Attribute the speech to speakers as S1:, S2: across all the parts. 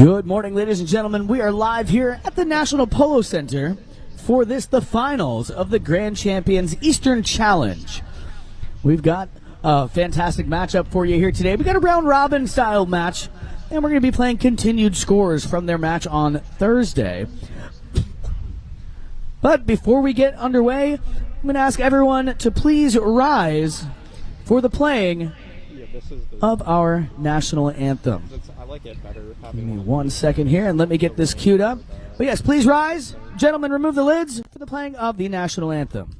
S1: Good morning, ladies and gentlemen. We are live here at the National Polo Center for the finals of the Grand Champions Eastern Challenge. We've got a fantastic matchup for you here today. We got a round robin style match, and we're going to be playing continued scores from their match on Thursday. But before we get underway, I'm going to ask everyone to please rise for the playing of our national anthem.
S2: I like it better.
S1: Give me 1 second here and let me get this queued up. But yes, please rise. Gentlemen, remove the lids for the playing of the national anthem.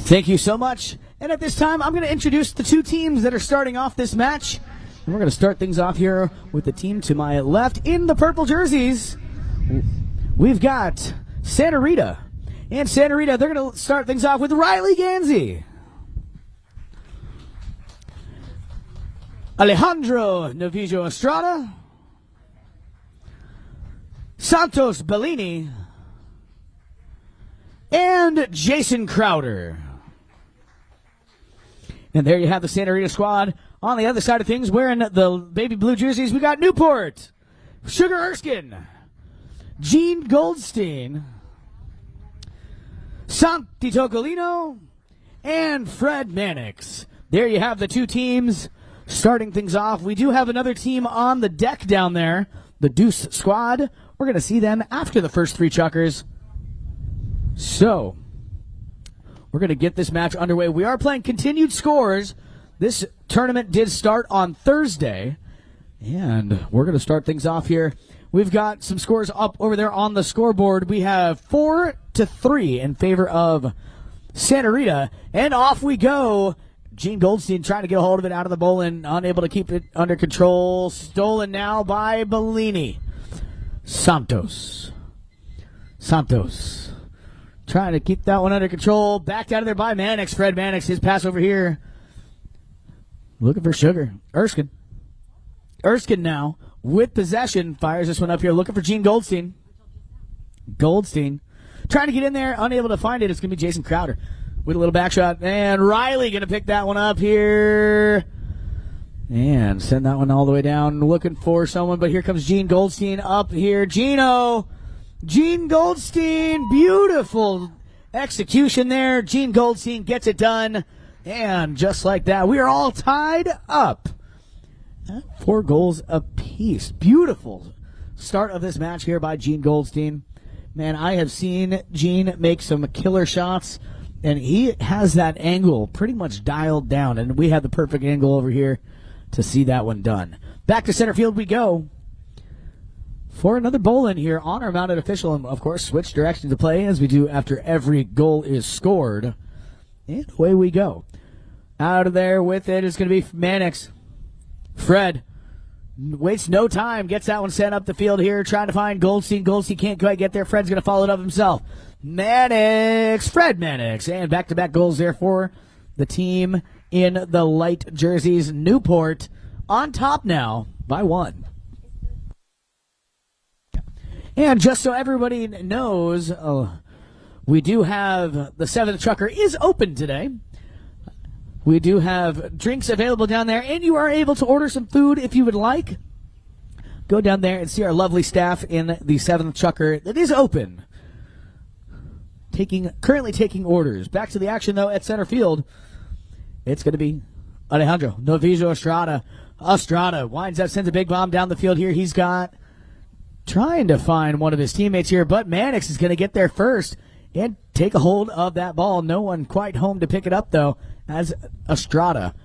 S1: Thank you so much. And at this time, I'm going to introduce the two teams that are starting off this match. And we're going to start things off here with the team to my left in the purple jerseys. We've got Santa Rita. And Santa Rita, they're going to start things off with Riley Ganzi, Alejandro Novillo Estrada, Santos Bellini, and Jason Crowder. And there you have the Santa Rita squad. On the other side of things, wearing the baby blue jerseys, we got Newport, Sugar Erskine, Gene Goldstein, Santi Tocolino, and Fred Mannix. There you have the two teams starting things off. We do have another team on the deck down there, the Deuce squad. We're going to see them after the first three chuckers. So, we're going to get this match underway. We are playing continued scores. This tournament did start on Thursday, and we're going to start things off here. We've got some scores up over there on the scoreboard. We have 4-3 in favor of Santa Rita, and off we go. Gene Goldstein trying to get a hold of it out of the bowl and unable to keep it under control. Stolen now by Bellini. Santos. Trying to keep that one under control. Backed out of there by Mannix. Fred Mannix, his pass over here. Looking for Sugar. Erskine now with possession. Fires this one up here. Looking for Gene Goldstein. Trying to get in there. Unable to find it. It's going to be Jason Crowder with a little back shot. And Riley going to pick that one up here. And send that one all the way down. Looking for someone. But here comes Gene Goldstein up here. Gene Goldstein, beautiful execution there. Gene Goldstein gets it done. And just like that, we are all tied up at 4 goals apiece. Beautiful start of this match here by Gene Goldstein. Man, I have seen Gene make some killer shots, and he has that angle pretty much dialed down, and we have the perfect angle over here to see that one done. Back to center field we go for another bowl in here on our mounted official, and of course switch direction to play as we do after every goal is scored. And away we go. Out of there with it is going to be Mannix. Fred waits no time, gets that one sent up the field here, trying to find Goldstein. Goldstein can't quite get there. Fred's going to follow it up himself. Fred Mannix, and back-to-back goals there for the team in the light jerseys. Newport on top now by 1. And just so everybody knows, we do have the 7th chucker is open today. We do have drinks available down there, and you are able to order some food if you would like. Go down there and see our lovely staff in the 7th chucker that is open. Currently taking orders. Back to the action, though, at center field. It's going to be Alejandro Novillo Estrada. Estrada winds up, sends a big bomb down the field here. He's got trying to find one of his teammates here, but Mannix is going to get there first and take a hold of that ball. No one quite home to pick it up, though, as Estrada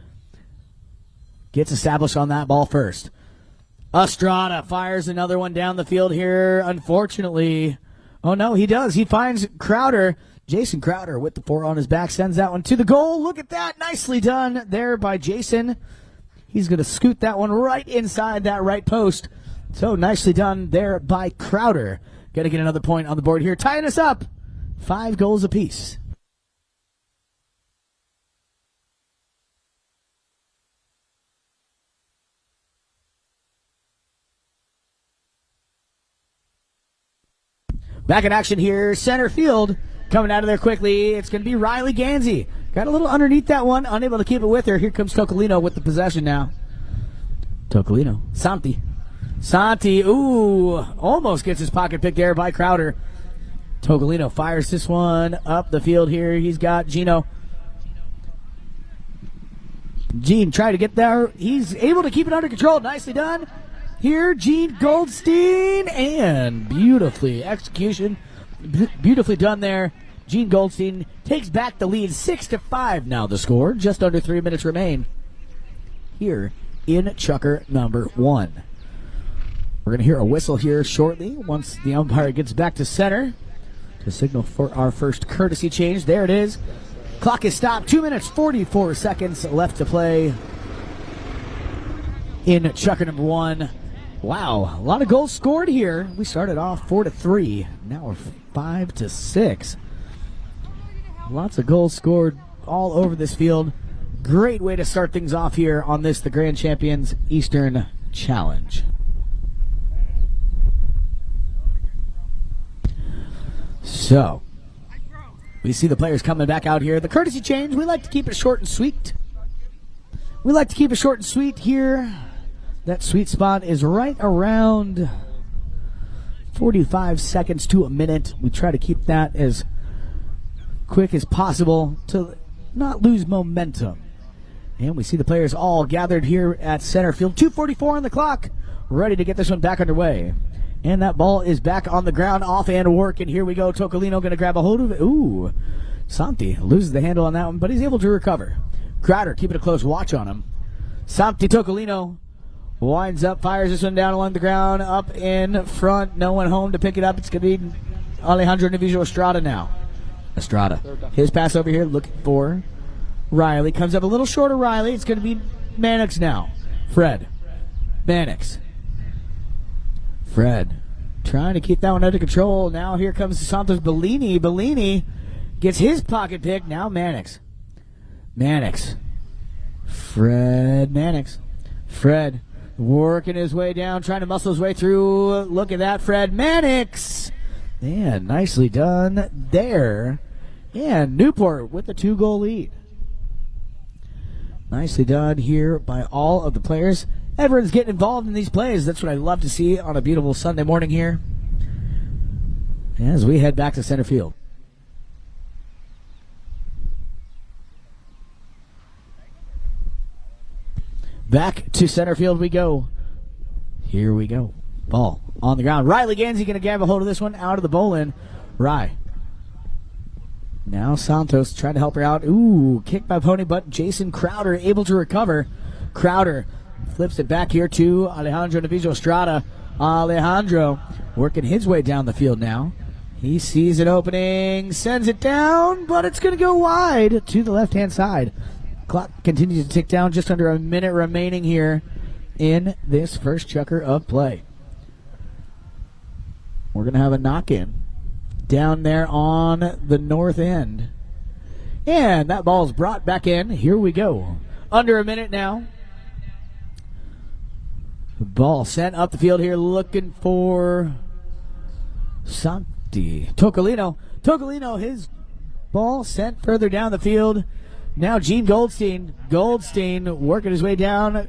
S1: gets established on that ball first. Estrada fires another one down the field here. Unfortunately, oh no, he does. He finds Crowder. Jason Crowder with the 4 on his back sends that one to the goal. Look at that. Nicely done there by Jason. He's going to scoot that one right inside that right post. So nicely done there by Crowder. Going to get another point on the board here. Tying us up. 5 goals apiece. Back in action here. Center field. Coming out of there quickly. It's going to be Riley Gansey. Got a little underneath that one. Unable to keep it with her. Here comes Tocolino with the possession now. Tocolino. Santi. Ooh. Almost gets his pocket picked there by Crowder. Tocolino fires this one up the field here. He's got Gino. Gene trying to get there. He's able to keep it under control. Nicely done. Here, Gene Goldstein. And beautifully done there. Gene Goldstein takes back the lead. 6-5 now the score. Just under 3 minutes remain here in Chukker number 1. We're going to hear a whistle here shortly once the umpire gets back to center to signal for our first courtesy change. There it is. Clock is stopped. 2 minutes, 44 seconds left to play in Chukker number 1. Wow, a lot of goals scored here. We started off 4-3. Now we're 5-6. Lots of goals scored all over this field. Great way to start things off here on this, the Grand Champions Eastern Challenge. So, we see the players coming back out here. The courtesy change, we like to keep it short and sweet. Here. That sweet spot is right around 45 seconds to a minute. We try to keep that as quick as possible to not lose momentum. And we see the players all gathered here at center field. 2:44 on the clock, ready to get this one back underway. And that ball is back on the ground, off and work. And here we go. Tocolino going to grab a hold of it. Ooh, Santi loses the handle on that one, but he's able to recover. Crowder keeping a close watch on him. Santi Tocolino winds up, fires this one down along the ground, up in front. No one home to pick it up. It's going to be Alejandro Novillo Estrada now. Estrada. His pass over here, looking for Riley. Comes up a little short of Riley. It's going to be Mannix now. Fred. Mannix. Fred. Trying to keep that one under control. Now here comes Santos Bellini. Bellini gets his pocket pick. Now Mannix. Fred Mannix. Fred working his way down, trying to muscle his way through. Look at that, Fred Mannix. And nicely done there. And Newport with the 2-goal lead. Nicely done here by all of the players. Everyone's getting involved in these plays. That's what I love to see on a beautiful Sunday morning here as we head back to center field. Back to center field we go. Here we go. Ball on the ground. Riley Gansey going to grab a hold of this one out of the bowl-in. Rye. Now Santos trying to help her out. Ooh, kick by Pony, but Jason Crowder able to recover. Crowder flips it back here to Alejandro Novillo Estrada. Alejandro working his way down the field now. He sees an opening, sends it down, but it's going to go wide to the left-hand side. Clock continues to tick down. Just under a minute remaining here in this first Chukker of play. We're going to have a knock-in down there on the north end. And that ball's brought back in. Here we go. Under a minute now. The ball sent up the field here, looking for Santi Tocolino. Tocolino, his ball sent further down the field. Now Gene Goldstein. Goldstein working his way down.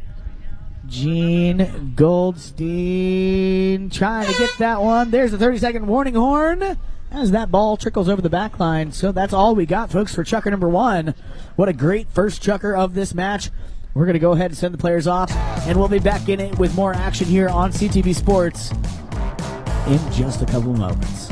S1: Gene Goldstein trying to get that one. There's the 30-second warning horn. as that ball trickles over the back line. So that's all we got, folks, for chucker number 1. What a great first chucker of this match. We're going to go ahead and send the players off, and we'll be back in it with more action here on CTV Sports in just a couple of moments.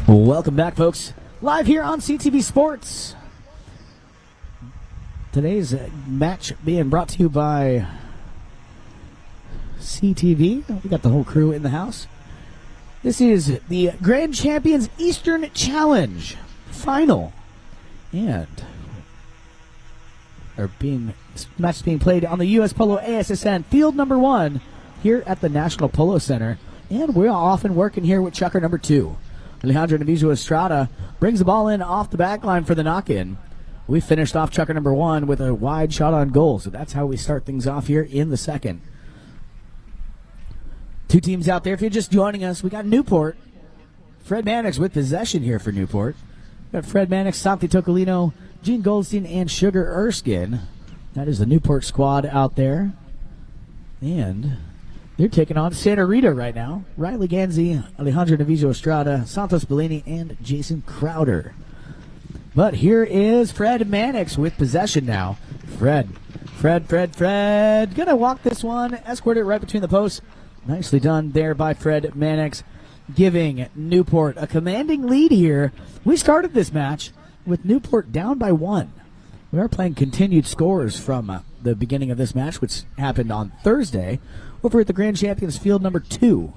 S1: Welcome back, folks. Live here on CTV Sports. Today's match being brought to you by CTV. We got the whole crew in the house. This is the Grand Champions Eastern Challenge final. And match is being played on the U.S. Polo ASSN field number 1 here at the National Polo Center. And we're often working here with chucker number 2. Alejandro Navizo Estrada brings the ball in off the back line for the knock-in. We finished off chucker number 1 with a wide shot on goal, so that's how we start things off here in the second. Two teams out there. If you're just joining us, we got Newport. Fred Mannix with possession here for Newport. We got Fred Mannix, Santi Tocolino, Gene Goldstein, and Sugar Erskine. That is the Newport squad out there. And they're taking on Santa Rita right now. Riley Ganzi, Alejandro Navizo Estrada, Santos Bellini, and Jason Crowder. But here is Fred Mannix with possession now. Fred. Gonna walk this one, escort it right between the posts. Nicely done there by Fred Mannix, giving Newport a commanding lead here. We started this match with Newport down by 1. We are playing continued scores from the beginning of this match, which happened on Thursday, over at the Grand Champions field number 2.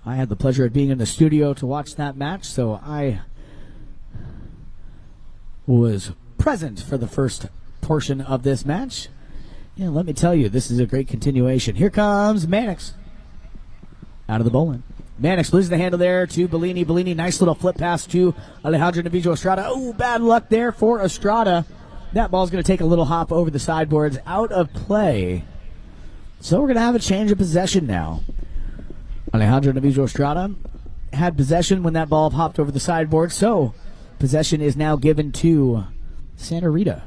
S1: I had the pleasure of being in the studio to watch that match, so I was present for the first portion of this match. And let me tell you, this is a great continuation. Here comes Mannix out of the bowling. Mannix loses the handle there to Bellini. Bellini, nice little flip pass to Alejandro Navizo Estrada. Oh, bad luck there for Estrada. That ball's going to take a little hop over the sideboards, out of play. So we're going to have a change of possession now. Alejandro Navizo Estrada had possession when that ball popped over the sideboard, so possession is now given to Santa Rita.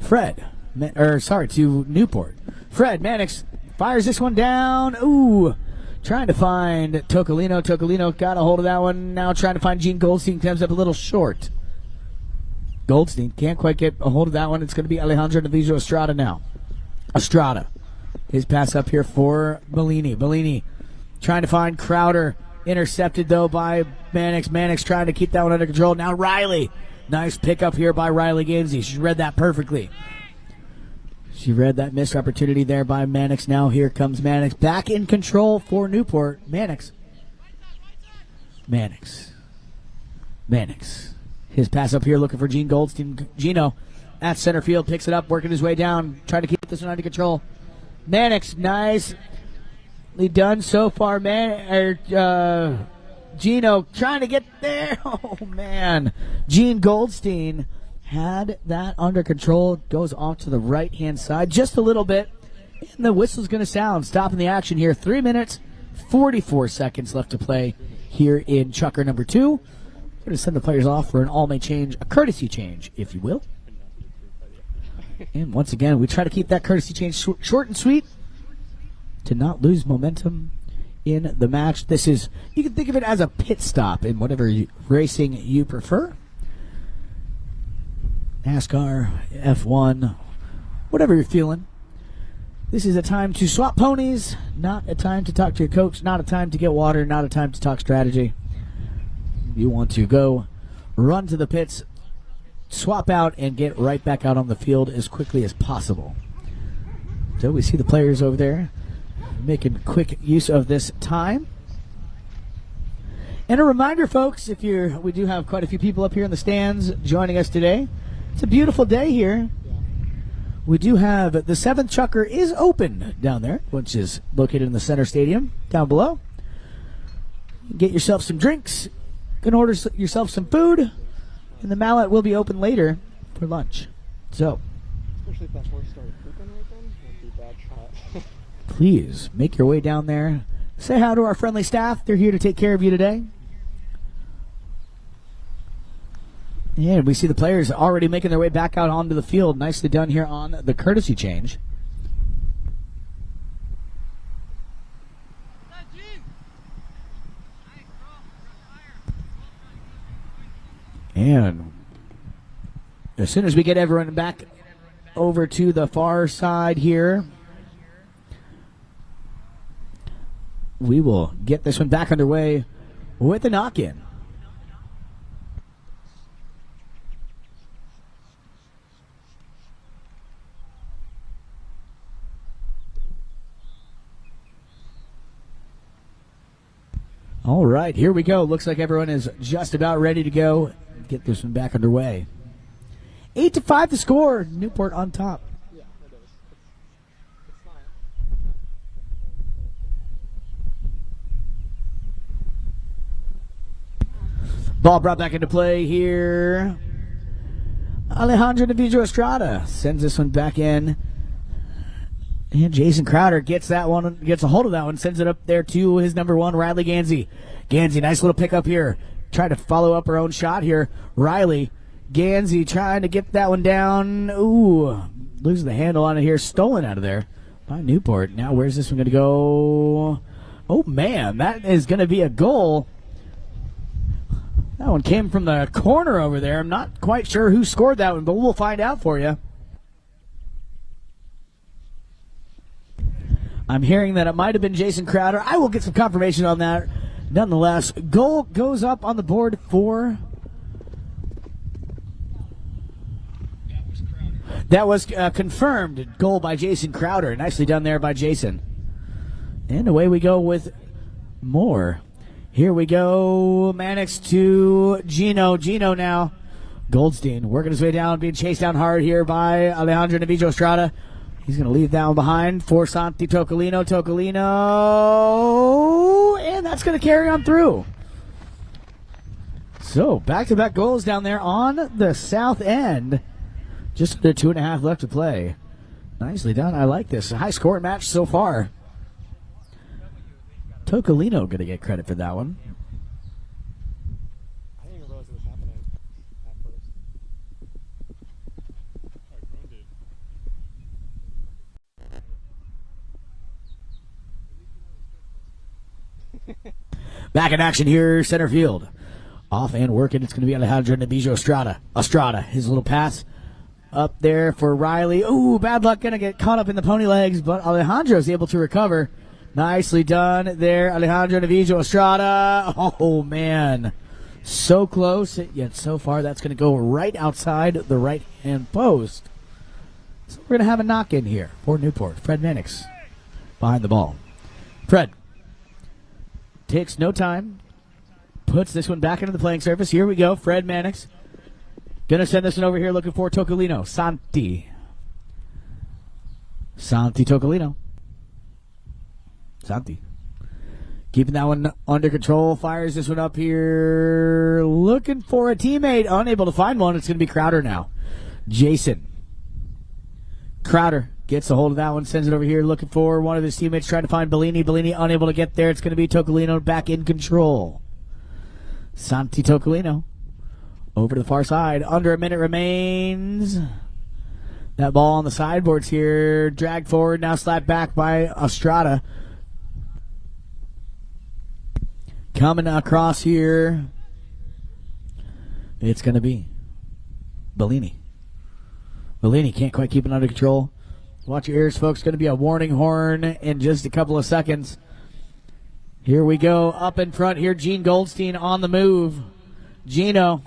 S1: To Newport. Fred Mannix fires this one down. Ooh, trying to find Tocolino. Tocolino got a hold of that one. Now trying to find Gene Goldstein. Comes up a little short. Goldstein can't quite get a hold of that one. It's going to be Alejandro Navizo Estrada now. Estrada. His pass up here for Bellini. Bellini trying to find Crowder. Intercepted, though, by Mannix. Mannix trying to keep that one under control. Now Riley. Nice pickup here by Riley Gamsey. She read that perfectly. She read that missed opportunity there by Mannix. Now here comes Mannix. Back in control for Newport. Mannix. His pass up here looking for Gene Goldstein. Gino at center field picks it up, working his way down, trying to keep this one under control. Mannix, nicely done so far. Gino trying to get there. Oh, man. Gene Goldstein had that under control. Goes off to the right-hand side just a little bit. And the whistle's going to sound, stopping the action here. 3 minutes, 44 seconds left to play here in Chukker number 2. We're going to send the players off for an all-may change, a courtesy change, if you will. And once again, we try to keep that courtesy change short and sweet to not lose momentum in the match. This is, you can think of it as a pit stop in whatever racing you prefer. NASCAR, F1, whatever you're feeling. This is a time to swap ponies, not a time to talk to your coach, not a time to get water, not a time to talk strategy. You want to go run to the pits, swap out, and get right back out on the field as quickly as possible. So we see the players over there making quick use of this time. And a reminder, folks, we do have quite a few people up here in the stands joining us today. It's a beautiful day here. We do have the 7th Chukker is open down there, which is located in the center stadium down below. Get yourself some drinks, you can order yourself some food, and the Mallet will be open later for lunch. So,
S2: especially if that horse started pooping right then, that'd be a bad shot.
S1: Please make your way down there. Say hi to our friendly staff. They're here to take care of you today. And we see the players already making their way back out onto the field. Nicely done here on the courtesy change. And as soon as we get everyone back over to the far side here, we will get this one back underway with a knock-in. All right, here we go. Looks like everyone is just about ready to go. Get this one back underway. 8-5 the score. Newport on top.
S2: Yeah, it is. It's not.
S1: Ball brought back into play here. Alejandro Navijo Estrada sends this one back in. And Jason Crowder gets that one, gets a hold of that one, sends it up there to his number 1, Riley Gansey. Gansey, nice little pickup here. Trying to follow up her own shot here. Riley, Gansey trying to get that one down. Ooh, loses the handle on it here. Stolen out of there by Newport. Now where's this one going to go? Oh, man, that is going to be a goal. That one came from the corner over there. I'm not quite sure who scored that one, but we'll find out for you. I'm hearing that it might have been Jason Crowder. I will get some confirmation on that. Nonetheless, goal goes up on the board for... That was confirmed goal by Jason Crowder. Nicely done there by Jason. And away we go with more. Here we go. Mannix to Gino. Gino now. Goldstein working his way down, being chased down hard here by Alejandro Navijo Estrada. He's going to leave that one behind for Santi Tocolino. Tocolino. And that's going to carry on through. So, back-to-back goals down there on the south end. Just under 2.5 left to play. Nicely done. I like this. A high-scoring match so far. Tocolino going to get credit for that one.
S2: I didn't even realize it was happening at first.
S1: Back in action here, center field. Off and working. It's going to be Alejandro Navijo Estrada. His little pass up there for Riley. Ooh, bad luck. Going to get caught up in the pony legs, but Alejandro is able to recover. Nicely done there, Alejandro Navijo Estrada. Oh, man. So close, yet so far that's going to go right outside the right-hand post. So we're going to have a knock-in here for Newport. Fred Mannix behind the ball. Fred takes no time. Puts this one back into the playing surface. Here we go. Fred Mannix. Going to send this one over here looking for Tocolino. Santi Tocolino. Santi. Keeping that one under control. Fires this one up here. Looking for a teammate. Unable to find one. It's going to be Crowder now. Jason. Crowder gets a hold of that one, sends it over here, looking for one of his teammates, trying to find Bellini. Bellini unable to get there. It's going to be Tocolino back in control. Santi Tocolino over to the far side. Under a minute remains. That ball on the sideboards here, dragged forward, now slapped back by Estrada. Coming across here, it's going to be Bellini. Bellini can't quite keep it under control. Watch your ears, folks. Going to be a warning horn in just a couple of seconds. Here we go. Up in front here, Gene Goldstein on the move. Gino.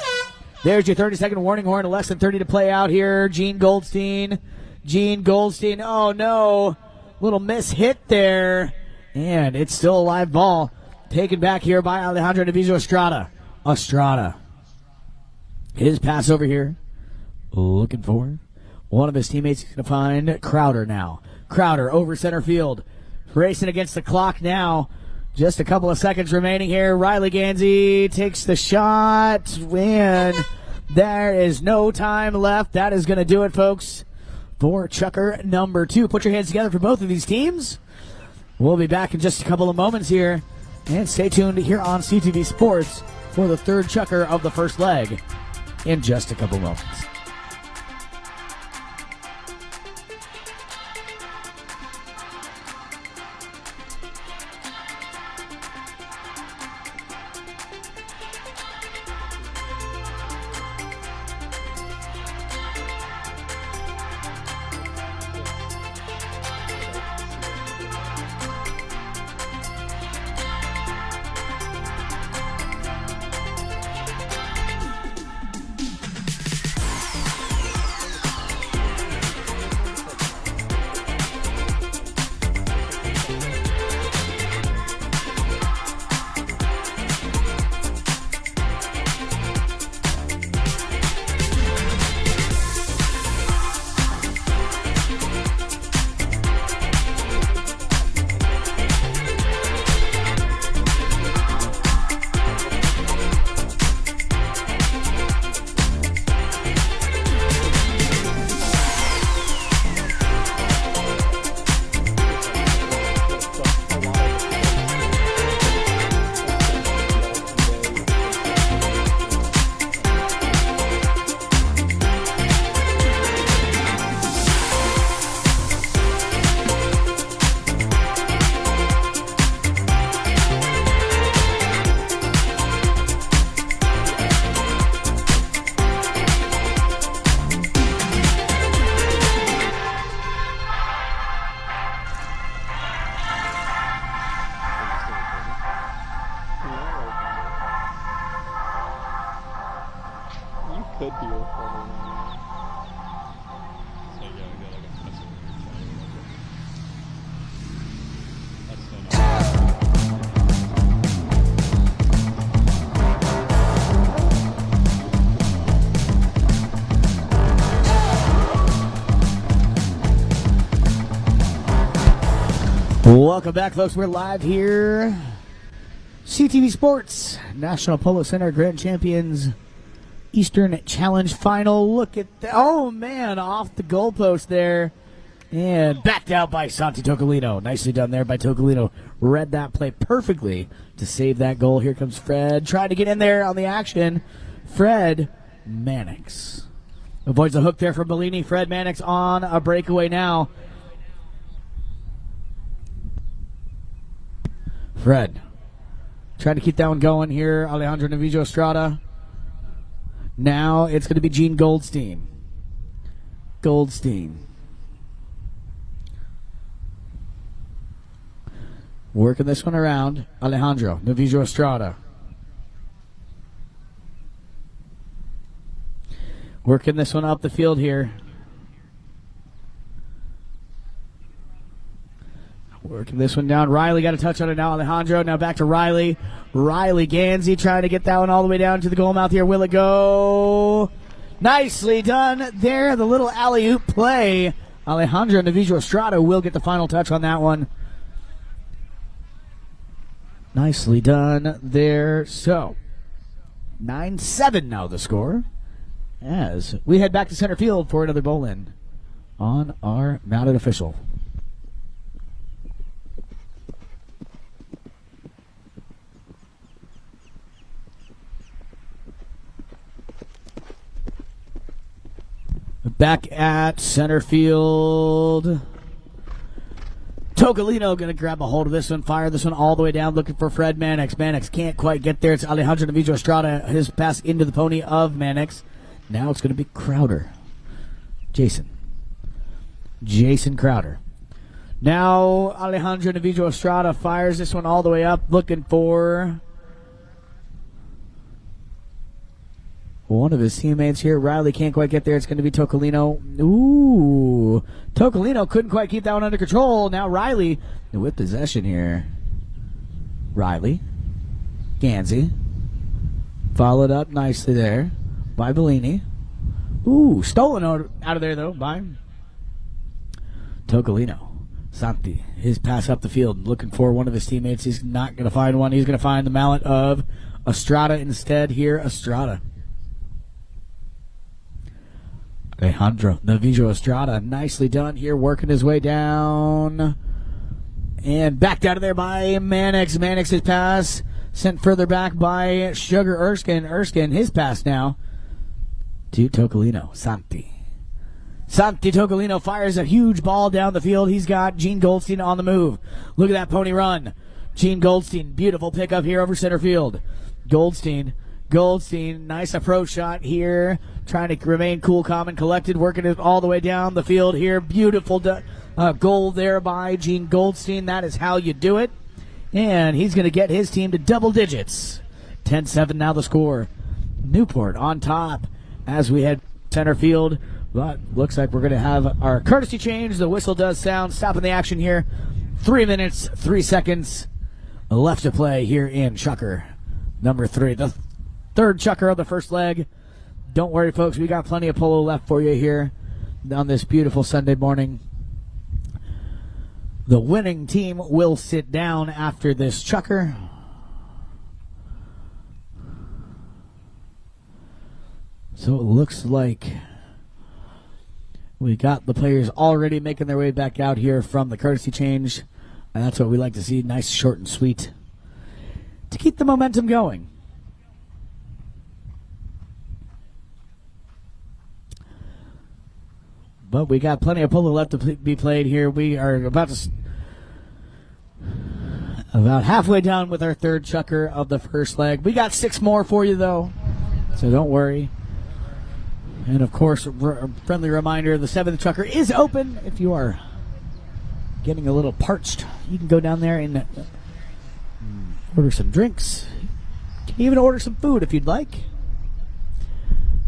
S1: There's your 30-second warning horn. Less than 30 to play out here. Gene Goldstein. Gene Goldstein. Oh, no. Little miss hit there. And it's still a live ball. Taken back here by Alejandro Navizo Estrada. Estrada. His pass over here. Looking for one of his teammates. He's going to find Crowder now. Crowder over center field. Racing against the clock now. Just a couple of seconds remaining here. Riley Gansey takes the shot. And there is no time left. That is going to do it, folks, for Chucker number 2. Put your hands together for both of these teams. We'll be back in just a couple of moments here. And stay tuned here on CTV Sports for the third Chucker of the first leg in just a couple moments.
S2: Could be recording.
S3: So yeah, we got like a festival. That's so nice.
S1: Welcome back, folks. We're live here. CTV Sports, National Polo Center Grand Champions Eastern Challenge Final. Look at that. Oh, man, off the goalpost there. And backed out by Santi Tocolino. Nicely done there by Tocolino. Read that play perfectly to save that goal. Here comes Fred. Trying to get in there on the action. Fred Mannix avoids the hook there from Bellini. Fred Mannix on a breakaway now. Fred trying to keep that one going here. Alejandro Navizo Estrada. Now it's going to be Gene Goldstein. Working this one around. Alejandro Navizo Estrada. Working this one up the field here. Working this one down. Riley got a touch on it now. Alejandro. Now back to Riley. Riley Gansey trying to get that one all the way down to the goal mouth here. Will it go? Nicely done there. The little alley-oop play. Alejandro Navizo Estrada will get the final touch on that one. Nicely done there. So, 9-7 now the score. As we head back to center field for another bowl-in on our mounted official. Back at center field. Togolino going to grab a hold of this one, fire this one all the way down, looking for Fred Mannix. Mannix can't quite get there. It's Alejandro Navijo Estrada. His pass into the pony of Mannix. Now it's going to be Crowder. Jason Crowder. Now Alejandro Navijo Estrada fires this one all the way up, looking for one of his teammates here. Riley can't quite get there. It's going to be Tocolino. Ooh. Tocolino couldn't quite keep that one under control. Now Riley with possession here. Riley. Gansey. Followed up nicely there by Bellini. Ooh. Stolen out of there, though, by Tocolino. Santi. His pass up the field. Looking for one of his teammates. He's not going to find one. He's going to find the mallet of Estrada instead here. Estrada. Alejandro Navijo Estrada, nicely done here, working his way down. And backed out of there by Mannix. Mannix's pass sent further back by Sugar Erskine. Erskine, his pass now to Tocolino. Santi Tocolino fires a huge ball down the field. He's got Gene Goldstein on the move. Look at that pony run. Gene Goldstein, beautiful pickup here over center field. Goldstein, nice approach shot here. Trying to remain cool, calm, and collected. Working it all the way down the field here. Beautiful goal there by Gene Goldstein. That is how you do it. And he's going to get his team to double digits. 10-7 now the score. Newport on top as we head center field. But looks like we're going to have our courtesy change. The whistle does sound. Stopping the action here. 3 minutes, 3 seconds left to play here in Chucker number 3. The third Chucker of the first leg. Don't worry, folks. We got plenty of polo left for you here on this beautiful Sunday morning. The winning team will sit down after this Chucker. So it looks like we got the players already making their way back out here from the courtesy change. And that's what we like to see. Nice, short, and sweet to keep the momentum going. But we got plenty of polo left to be played here. We are about halfway down with our third Chucker of the first leg. We got 6 more for you, though, so don't worry. And, of course, a friendly reminder, the 7th Chucker is open. If you are getting a little parched, you can go down there and order some drinks. You can even order some food if you'd like.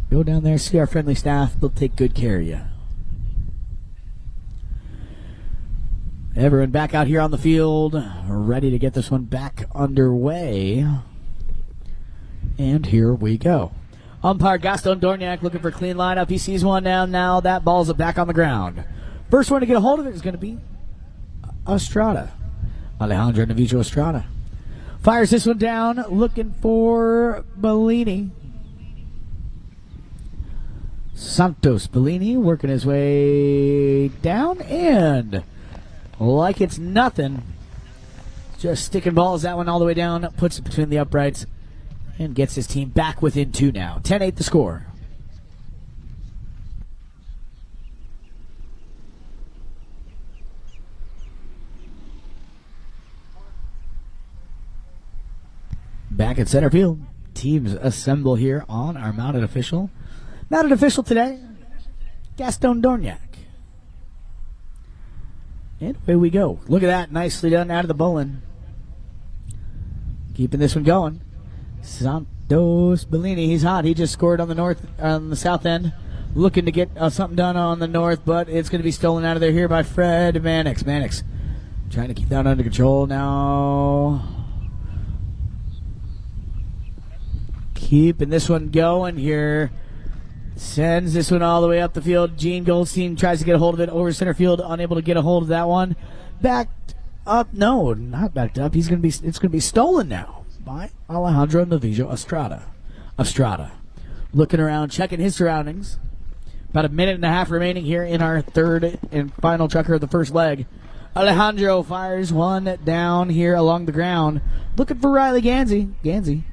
S1: Go down there, see our friendly staff. They'll take good care of you. Everyone back out here on the field, ready to get this one back underway. And here we go. Umpire Gaston Dorniak looking for a clean lineup. He sees one now. Now that ball's back on the ground. First one to get a hold of it is going to be Estrada. Alejandro Navijo Estrada. Fires this one down, looking for Bellini. Santos Bellini working his way down, and like it's nothing, just sticking balls that one all the way down, puts it between the uprights, and gets his team back within 2 now. 10-8 the score. Back at center field, teams assemble here on our mounted official. Mounted official today, Gaston Dorniak. And away we go. Look at that. Nicely done out of the Bullen. Keeping this one going. Santos Bellini. He's hot. He just scored on the south end. Looking to get something done on the north, but it's going to be stolen out of there here by Fred Mannix. Mannix trying to keep that under control now. Keeping this one going here. Sends this one all the way up the field. Gene Goldstein tries to get a hold of it over center field, unable to get a hold of that one. Backed up. No, not backed up. It's going to be stolen now by Alejandro Navijo Estrada. Estrada looking around, checking his surroundings. About a minute and a half remaining here in our third and final chukker of the first leg. Alejandro fires one down here along the ground. Looking for Riley Gansey. Gansey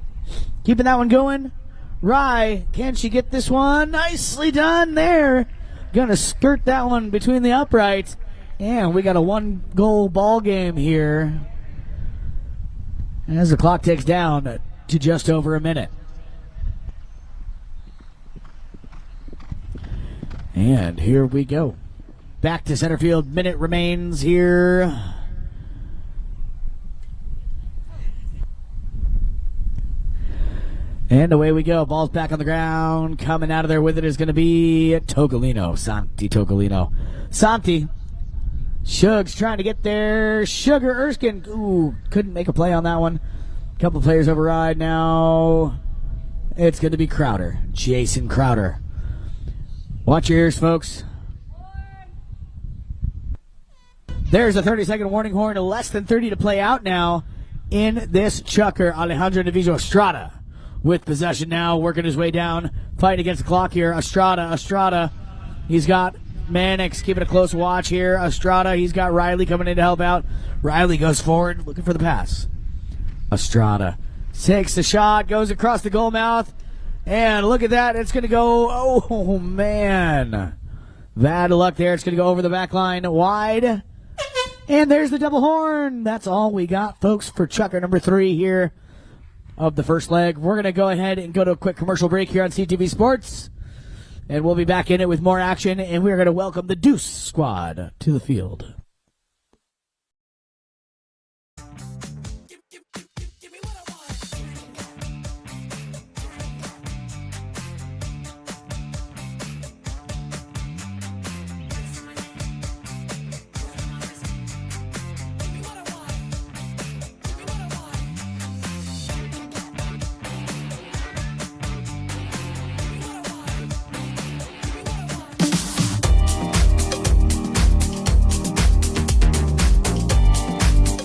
S1: keeping that one going. Rye, can she get this one? Nicely done there. Gonna skirt that one between the uprights. And we got a 1-goal ball game here as the clock ticks down to just over a minute. And here we go. Back to center field. Minute remains here. And away we go. Ball's back on the ground. Coming out of there with it is going to be Togolino. Santi Togolino. Santi. Shugs trying to get there. Sugar Erskine. Ooh, couldn't make a play on that one. Couple players override now. It's going to be Crowder. Jason Crowder. Watch your ears, folks. There's a 30-second warning horn. Less than 30 to play out now in this chukker. Alejandro Navijo Estrada with possession now, working his way down, fighting against the clock here. Estrada. He's got Mannix keeping a close watch here. Estrada, he's got Riley coming in to help out. Riley goes forward, looking for the pass. Estrada takes the shot, goes across the goal mouth, and look at that. It's going to go, oh, man. Bad luck there. It's going to go over the back line wide. And there's the double horn. That's all we got, folks, for chukker number 3 here of the first leg. We're going to go ahead and go to a quick commercial break here on CTV Sports. And we'll be back in it with more action. And we're going to welcome the Deuce squad to the field.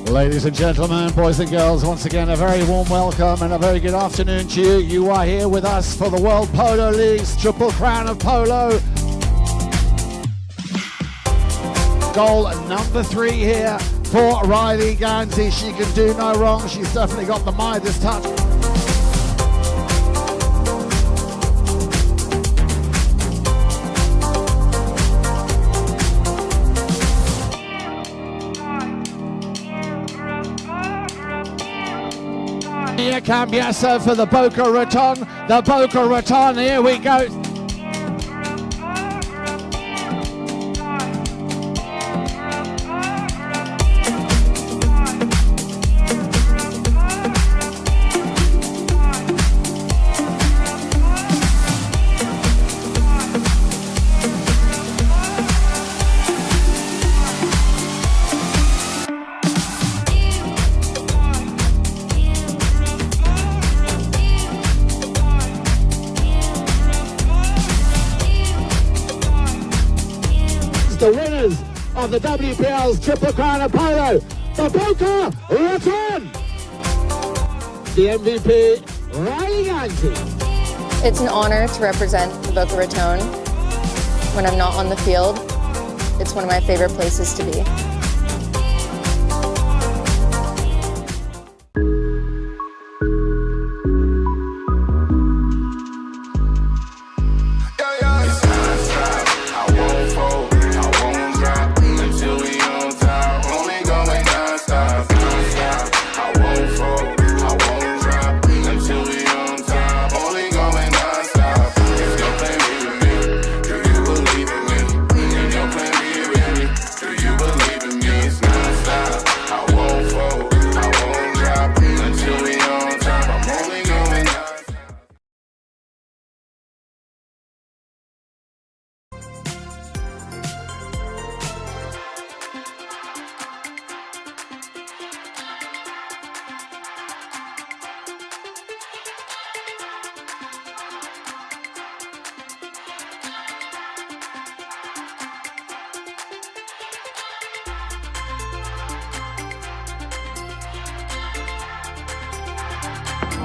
S4: Ladies and gentlemen, boys and girls, once again a very warm welcome and a very good afternoon to you. You are here with us for the World Polo League's Triple Crown of Polo. Goal number 3 here for Riley Gansey. She can do no wrong. She's definitely got the Midas touch. Cambiasso for the Boca Raton. The Boca Raton, here we go. The winners of the WPL's Triple Crown of Polo, the Boca Raton. The MVP, Riley Gansey.
S5: It's an honor to represent the Boca Raton. When I'm not on the field, it's one of my favorite places to be.
S6: Do you believe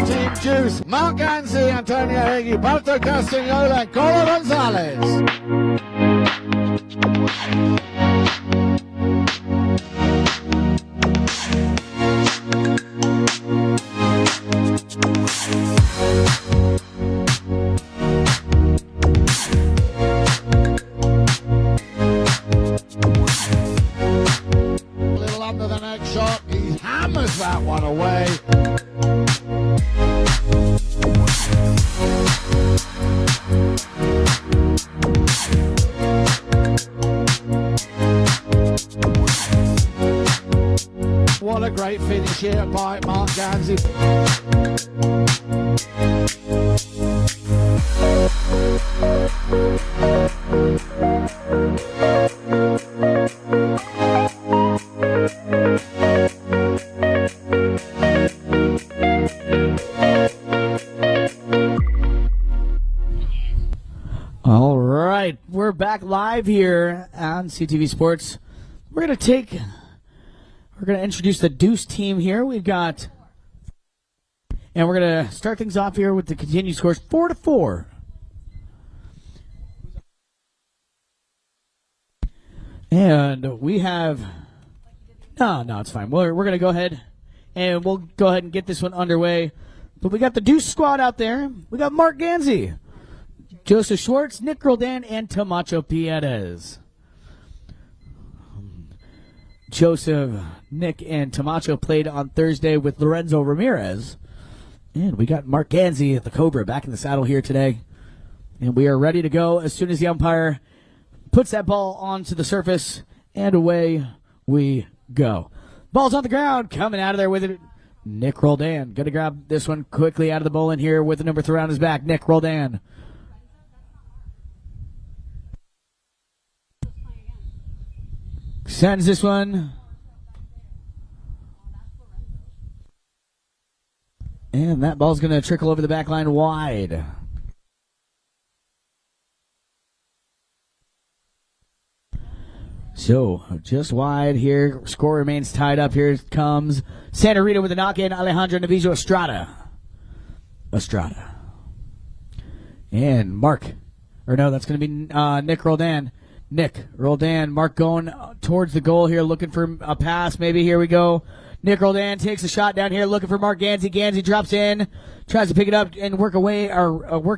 S4: Team Juice, Mark Gansey, Antonio Higgy, Balto Castagnola, and Colo Gonzalez. A little under the neck shot. He hammers that one away. What a great finish here by Mark Gansey.
S1: All right, we're back live here on CTV Sports. We're going to introduce the Deuce team here. We've got, and we're going to start things off here with the continued scores 4-4. And we have, no, it's fine. We're going to go ahead and we'll go ahead and get this one underway. But we got the Deuce squad out there. We got Mark Gansey, Joseph Schwartz, Nick Roldan, and Camacho Piedez. Joseph, Nick, and Camacho played on Thursday with Lorenzo Ramirez. And we got Mark Gansey at the Cobra back in the saddle here today. And we are ready to go as soon as the umpire puts that ball onto the surface. And away we go. Ball's on the ground, coming out of there with it. Nick Roldan. Going to grab this one quickly out of the bowling here with the number 3 on his back. Nick Roldan. Sends this one. And that ball's going to trickle over the back line wide. So, just wide here. Score remains tied up. Here comes Santa Rita with a knock-in. Alejandro Navijo Estrada. And that's going to be Nick Roldan. Nick Roldan, Mark going towards the goal here, looking for a pass. Maybe here we go. Nick Roldan takes a shot down here, looking for Mark Gansey. Gansey drops in, tries to pick it up and work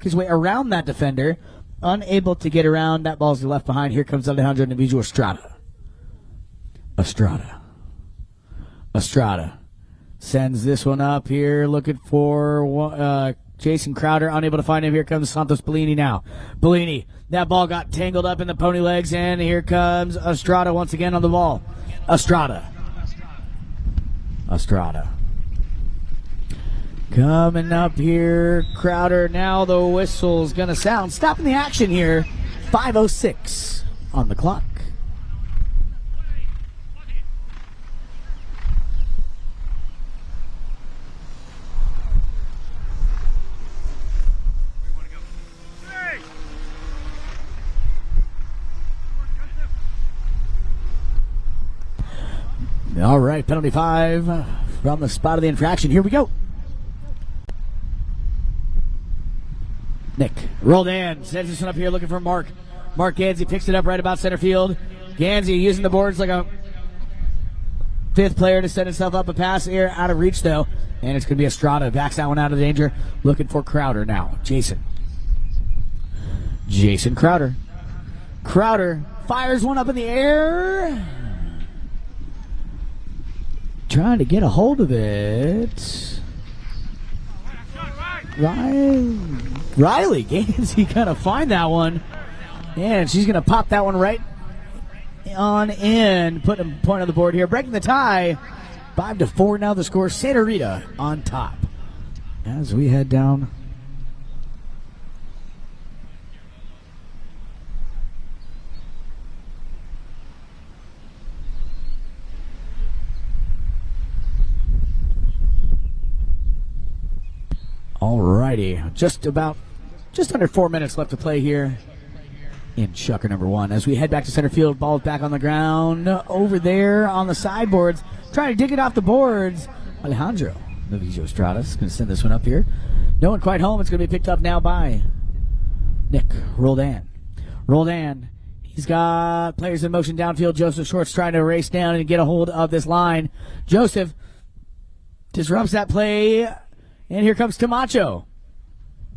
S1: his way around that defender. Unable to get around. That ball's left behind. Here comes Alejandro Navijo Estrada sends this one up here, looking for Jason Crowder, unable to find him. Here comes Santos Bellini now. Bellini, that ball got tangled up in the pony legs, and here comes Estrada once again on the ball. Estrada. Coming up here, Crowder. Now the whistle's going to sound. Stopping the action here. 5:06 on the clock. All right, penalty 5 from the spot of the infraction. Here we go. Nick Roldan sends this one up here looking for Mark. Mark Gansey picks it up right about center field. Gansey using the boards like a fifth player to set himself up a pass here. Out of reach, though. And it's going to be Estrada. Backs that one out of danger. Looking for Crowder now. Jason Crowder. Crowder fires one up in the air. Trying to get a hold of it. Riley Gansey going to find that one. And she's going to pop that one right on in. Put a point on the board here. Breaking the tie. 5-4 now the score. Santa Rita on top. As we head down. Alrighty, just under 4 minutes left to play here in Shucker number 1. As we head back to center field, ball back on the ground over there on the sideboards, trying to dig it off the boards. Alejandro Novijo Estrada's going to send this one up here. No one quite home. It's going to be picked up now by Nick Roldan. Roldan, he's got players in motion downfield. Joseph Shorts trying to race down and get a hold of this line. Joseph disrupts that play, and here comes Tamacho.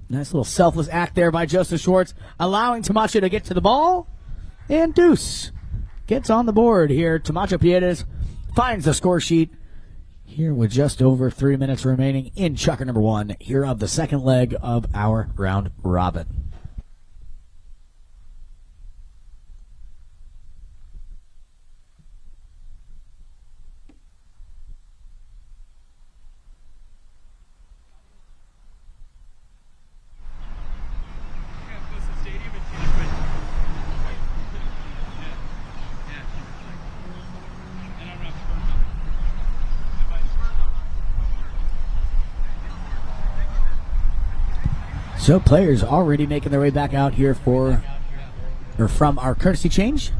S1: Nice little selfless act there by Joseph Schwartz, allowing Tamacho to get to the ball. And Deuce gets on the board here. Tamacho Piedras finds the score sheet here with just over 3 minutes remaining in chukker number 1 here of the second leg of our round robin. So players already making their way back out here from our courtesy change.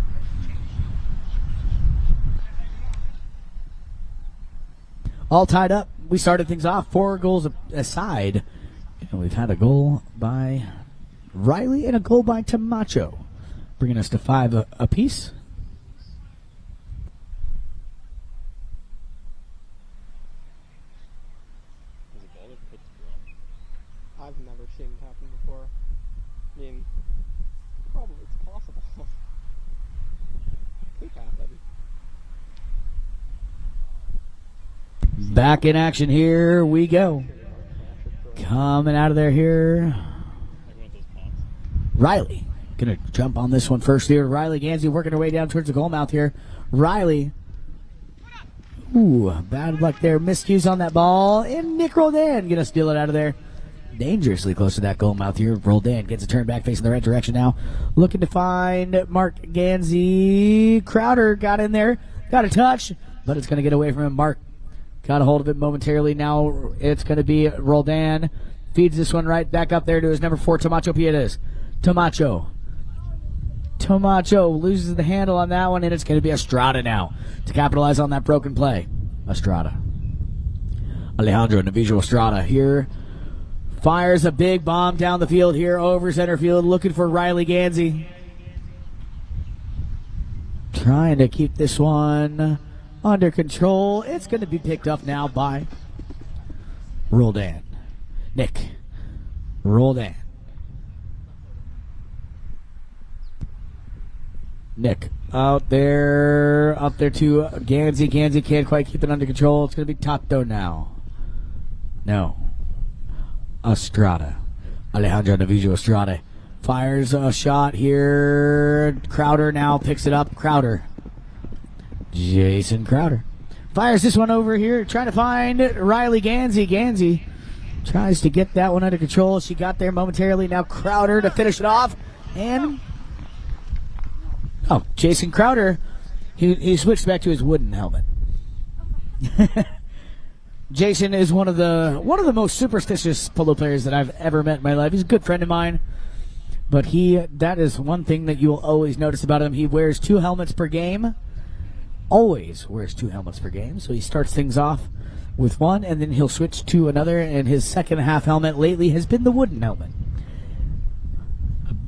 S1: All tied up. We started things off 4 goals aside. And we've had a goal by Riley and a goal by Tamacho, bringing us to 5 apiece.
S2: I've never seen it happen before. I mean, probably it's possible. Could happen.
S1: Back in action, here we go. Coming out of there here. Riley gonna jump on this one first here. Riley Gansey working her way down towards the goal mouth here. Riley. Ooh, bad luck there. Miscues on that ball. And Nick Roldan gonna steal it out of there. Dangerously close to that goal mouth here. Roldan gets a turn back facing the right direction now. Looking to find Mark Gansey. Crowder got in there. Got a touch, but it's going to get away from him. Mark got a hold of it momentarily. Now it's going to be Roldan. Feeds this one right back up there to his number 4, Tamacho Piedras. Tamacho loses the handle on that one, and it's going to be Estrada now to capitalize on that broken play. Estrada. Alejandro Novijo Estrada here. Fires a big bomb down the field here over center field, looking for Riley Gansey. Trying to keep this one under control. It's going to be picked up now by Roldan. Nick Roldan. Nick up there to Gansey. Gansey can't quite keep it under control. It's going to be Tato now. No. Estrada. Alejandro Novijo Estrada fires a shot here. Crowder now picks it up. Crowder. Jason Crowder fires this one over here, trying to find Riley Gansey. Gansey tries to get that one under control. She got there momentarily. Now Crowder to finish it off. And Jason Crowder, he switched back to his wooden helmet. Jason is one of the most superstitious polo players that I've ever met in my life. He's a good friend of mine, but that is one thing that you will always notice about him. He wears 2 helmets per game. Always wears 2 helmets per game. So he starts things off with one, and then he'll switch to another, and his second half helmet lately has been the wooden helmet.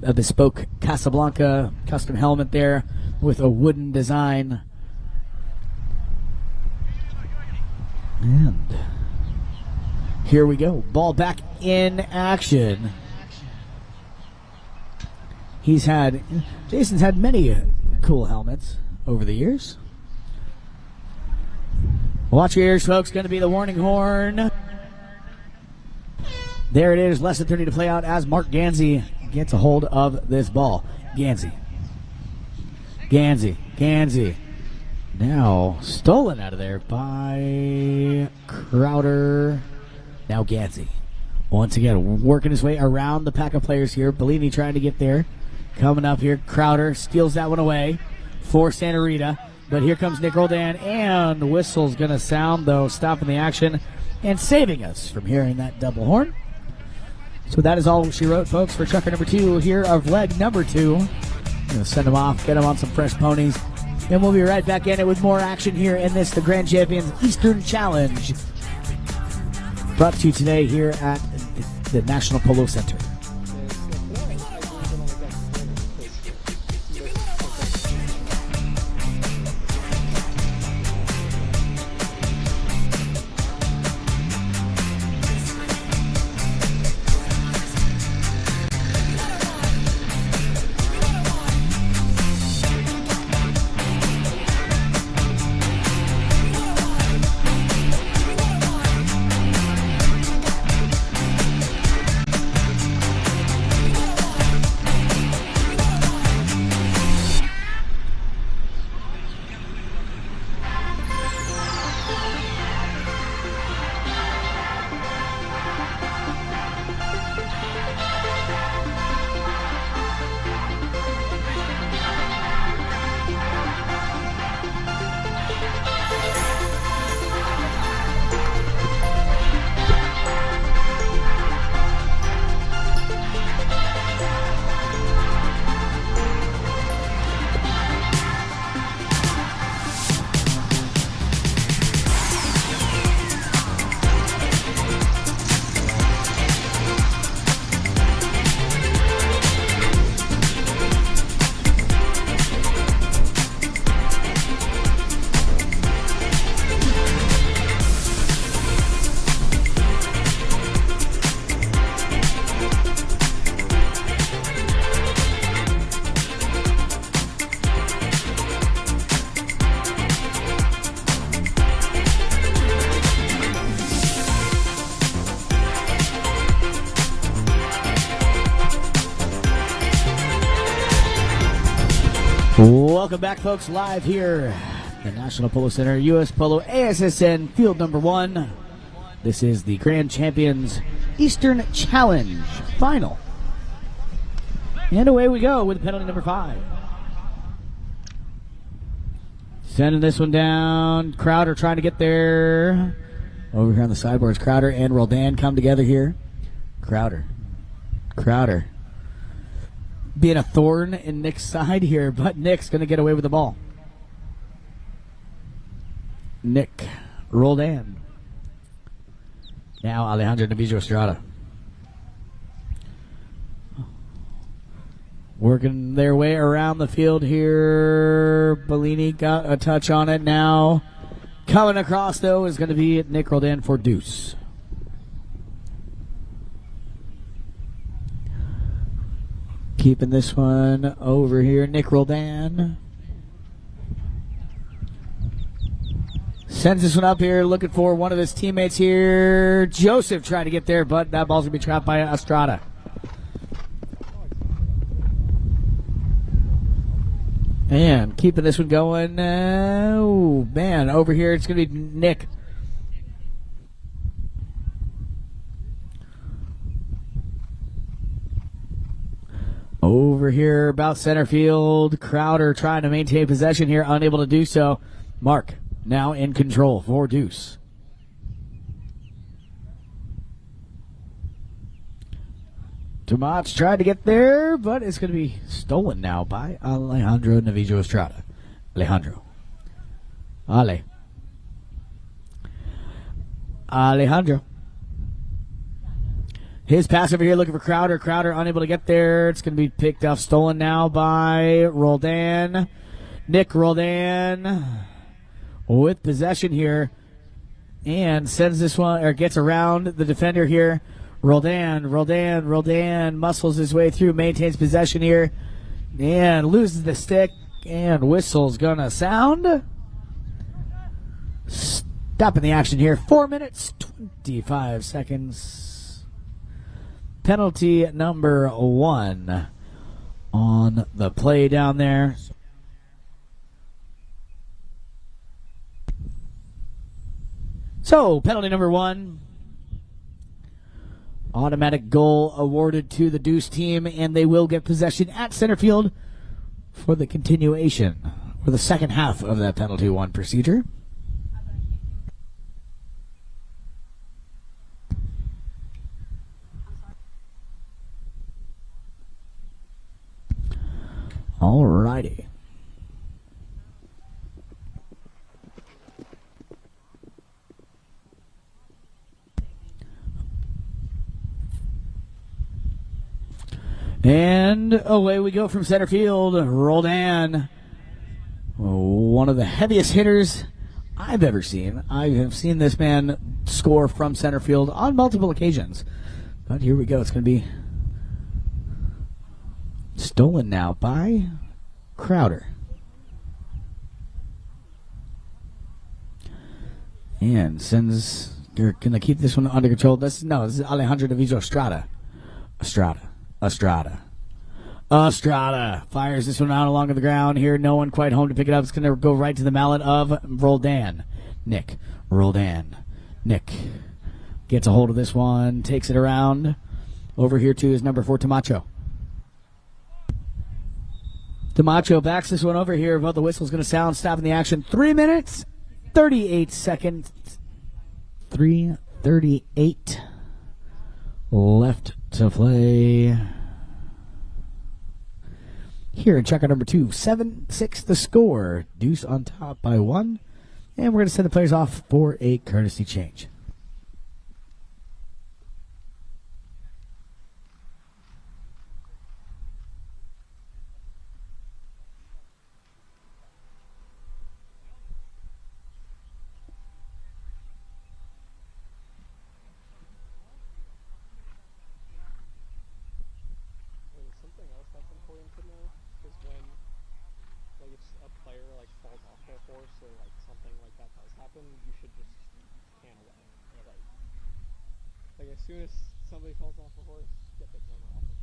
S1: A bespoke Casablanca custom helmet there with a wooden design. And here we go. Ball back in action. Jason's had many cool helmets over the years. Watch your ears, folks. Going to be the warning horn. There it is. Less than 30 to play out as Mark Gansey gets a hold of this ball. Gansey. Now stolen out of there by Crowder. Now Gansey. Once again, working his way around the pack of players here. Bellini trying to get there. Coming up here. Crowder steals that one away for Santa Rita. But here comes Nick Roldan, and the whistle's going to sound, though, stopping the action and saving us from hearing that double horn. So that is all she wrote, folks, for chukker number 2 here of leg number 2. Going to send them off, get them on some fresh ponies, and we'll be right back in it with more action here in this, the Grand Champions Eastern Challenge. Brought to you today here at the National Polo Center. Welcome back, folks, live here at the National Polo Center, U.S. Polo ASSN Field Number 1. This is the Grand Champions Eastern Challenge Final. And away we go with penalty number 5. Sending this one down. Crowder trying to get there. Over here on the sideboards, Crowder and Roldan come together here. Crowder. Being a thorn in Nick's side here, but Nick's going to get away with the ball. Nick Roldan. Now Alejandro Navijo Estrada. Working their way around the field here. Bellini got a touch on it now. Coming across, though, is going to be Nick Roldan for deuce. Keeping this one over here, Nick Roldan. Sends this one up here, looking for one of his teammates here. Joseph trying to get there, but that ball's going to be trapped by Estrada. And keeping this one going. Oh, man, over here it's going to be Nick. Over here about center field. Crowder trying to maintain possession here, unable to do so. Mark now in control for deuce. Tomas tried to get there, but it's going to be stolen now by Alejandro Navijo Estrada. Alejandro. His pass over here looking for Crowder. Crowder unable to get there. It's going to be picked off, stolen now by Roldan. Nick Roldan with possession here and sends this one, or gets around the defender here. Roldan muscles his way through, maintains possession here and loses the stick, and whistle's going to sound. Stopping the action here. 4 minutes, 25 seconds. Penalty number 1 on the play down there. So, penalty number 1. Automatic goal awarded to the Deuce team, and they will get possession at center field for the continuation, for the second half of that penalty 1 procedure. All righty. And away we go from center field. Roldan, one of the heaviest hitters I've ever seen. I have seen this man score from center field on multiple occasions. But here we go. It's going to be stolen now by Crowder. And sends, you're going to keep this one under control. This is Alejandro Daviso Estrada. Estrada fires this one out along the ground here. No one quite home to pick it up. It's going to go right to the mallet of Roldan. Nick gets a hold of this one, takes it around. Over here to his number 4, Tamacho. Tamacho backs this one over here, but the whistle's going to sound, stopping the action. 3 minutes, 38 seconds. 3:38 left to play. Here in checker number 2, 7-6 the score. Deuce on top by 1. And we're going to send the players off for a courtesy change.
S2: And something else that's important to know is when, like, if a player like falls off their horse or like something like that does happen, you should just can away. Like as soon as somebody falls off a horse, get the camera off of it.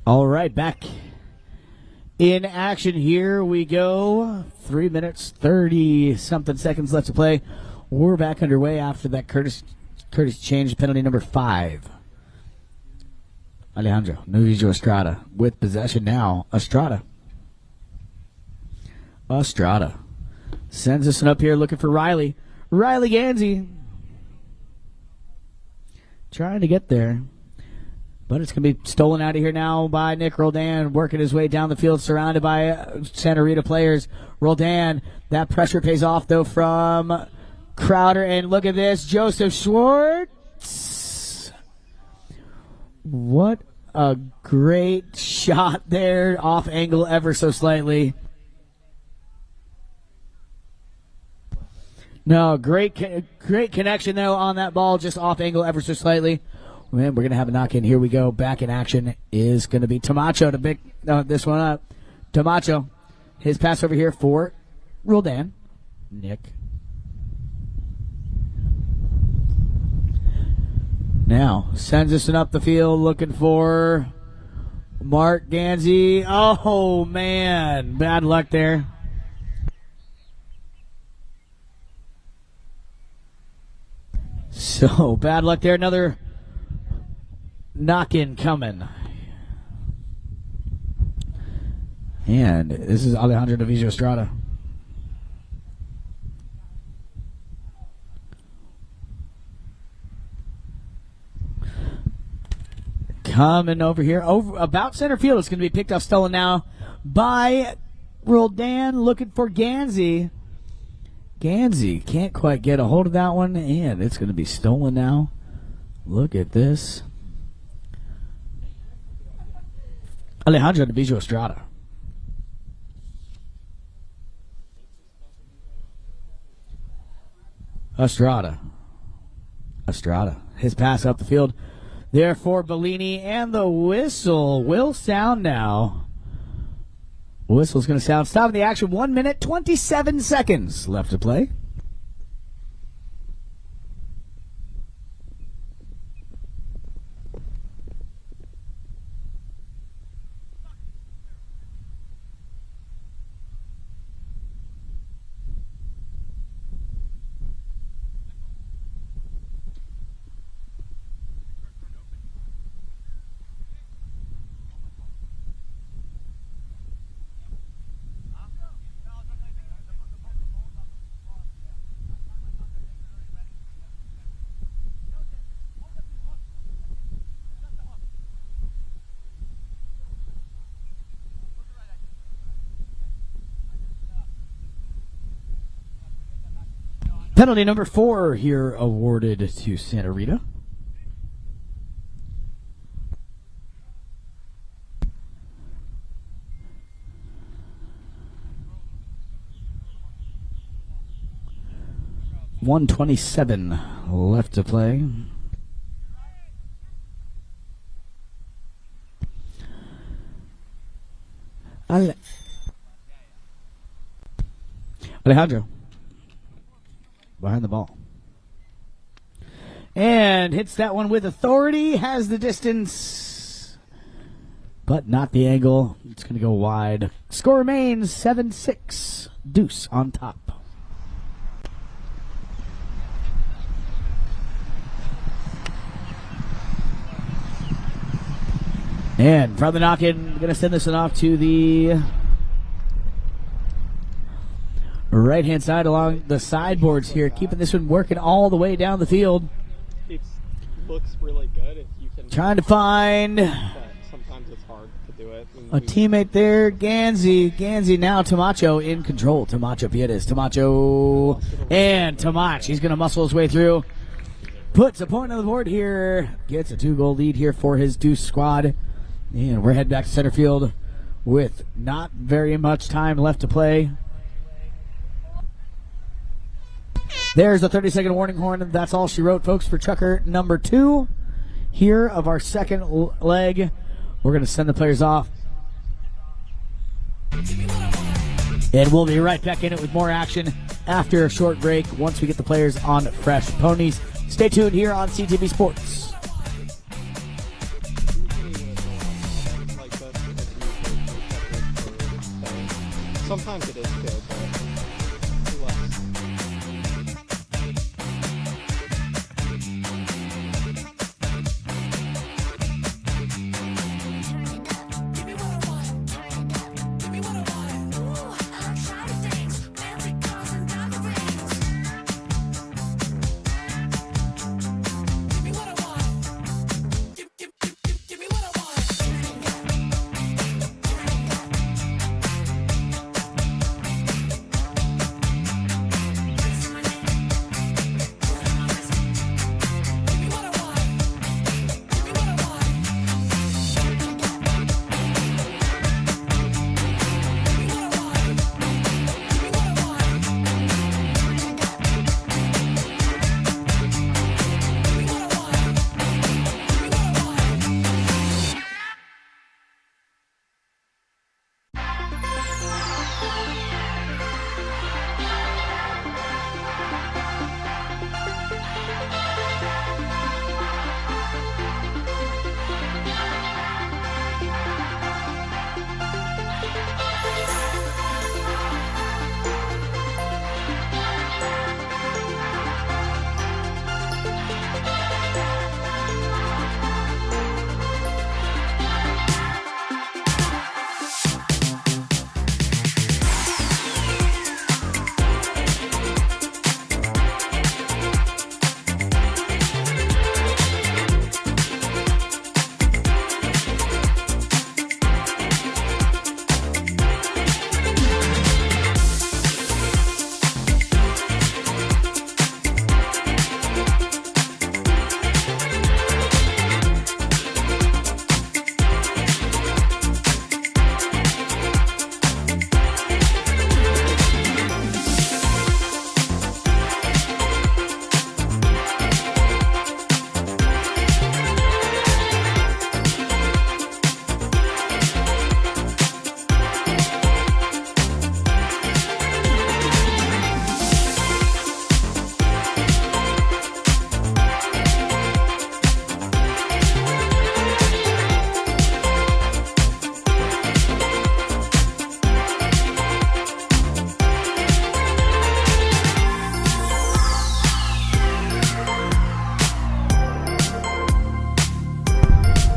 S1: All right, back in action. Here we go. 3 minutes, 30-something seconds left to play. We're back underway after that Curtis change, penalty number 5. Alejandro Daviso Estrada with possession now. Estrada sends us up here looking for Riley. Riley Gansey trying to get there. But it's going to be stolen out of here now by Nick Roldan, working his way down the field, surrounded by Santa Rita players. Roldan, that pressure pays off, though, from Crowder. And look at this, Joseph Schwartz. What a great shot there, off angle ever so slightly. No, great connection, though, on that ball, just off angle ever so slightly. Man, we're going to have a knock-in. Here we go. Back in action is going to be Tamacho to pick this one up. Tamacho, his pass over here for Roldan. Nick. Now, sends this one up the field looking for Mark Gansey. Oh, man. Bad luck there. So, bad luck there. Another knock-in coming. And this is Alejandro Daviso Estrada. Coming over here, over about center field. It's going to be picked up, stolen now by Roldan, looking for Gansey. Gansey can't quite get a hold of that one, and it's going to be stolen now. Look at this. Alejandro Daviso Estrada. Estrada. His pass up the field there for Bellini, and the whistle will sound now. Whistle's going to sound. Stopping the action. 1 minute, 27 seconds left to play. Penalty number 4 here awarded to Santa Rita. .127 left to play. Alejandro behind the ball. And hits that one with authority, has the distance, but not the angle. It's going to go wide. Score remains 7-6. Deuce on top. And from the knock-in, going to send this one off to the right-hand side along the sideboards here, keeping this one working all the way down the field.
S2: It looks really good if you can.
S1: Trying to find
S2: But sometimes it's hard to do it.
S1: a teammate there, Ganzi. Ganzi now Tamacho in control. Tamacho Piedes. Tamacho and Tamach. He's going to muscle his way through. Puts a point on the board here. Gets a 2-goal lead here for his Deuce squad. And we're heading back to center field with not very much time left to play. There's a 30-second warning horn. That's all she wrote, folks, for chukker number 2 here of our second leg. We're going to send the players off. And we'll be right back in it with more action after a short break once we get the players on fresh ponies. Stay tuned here on CTV Sports.
S2: Like this, sometimes it is good, but less.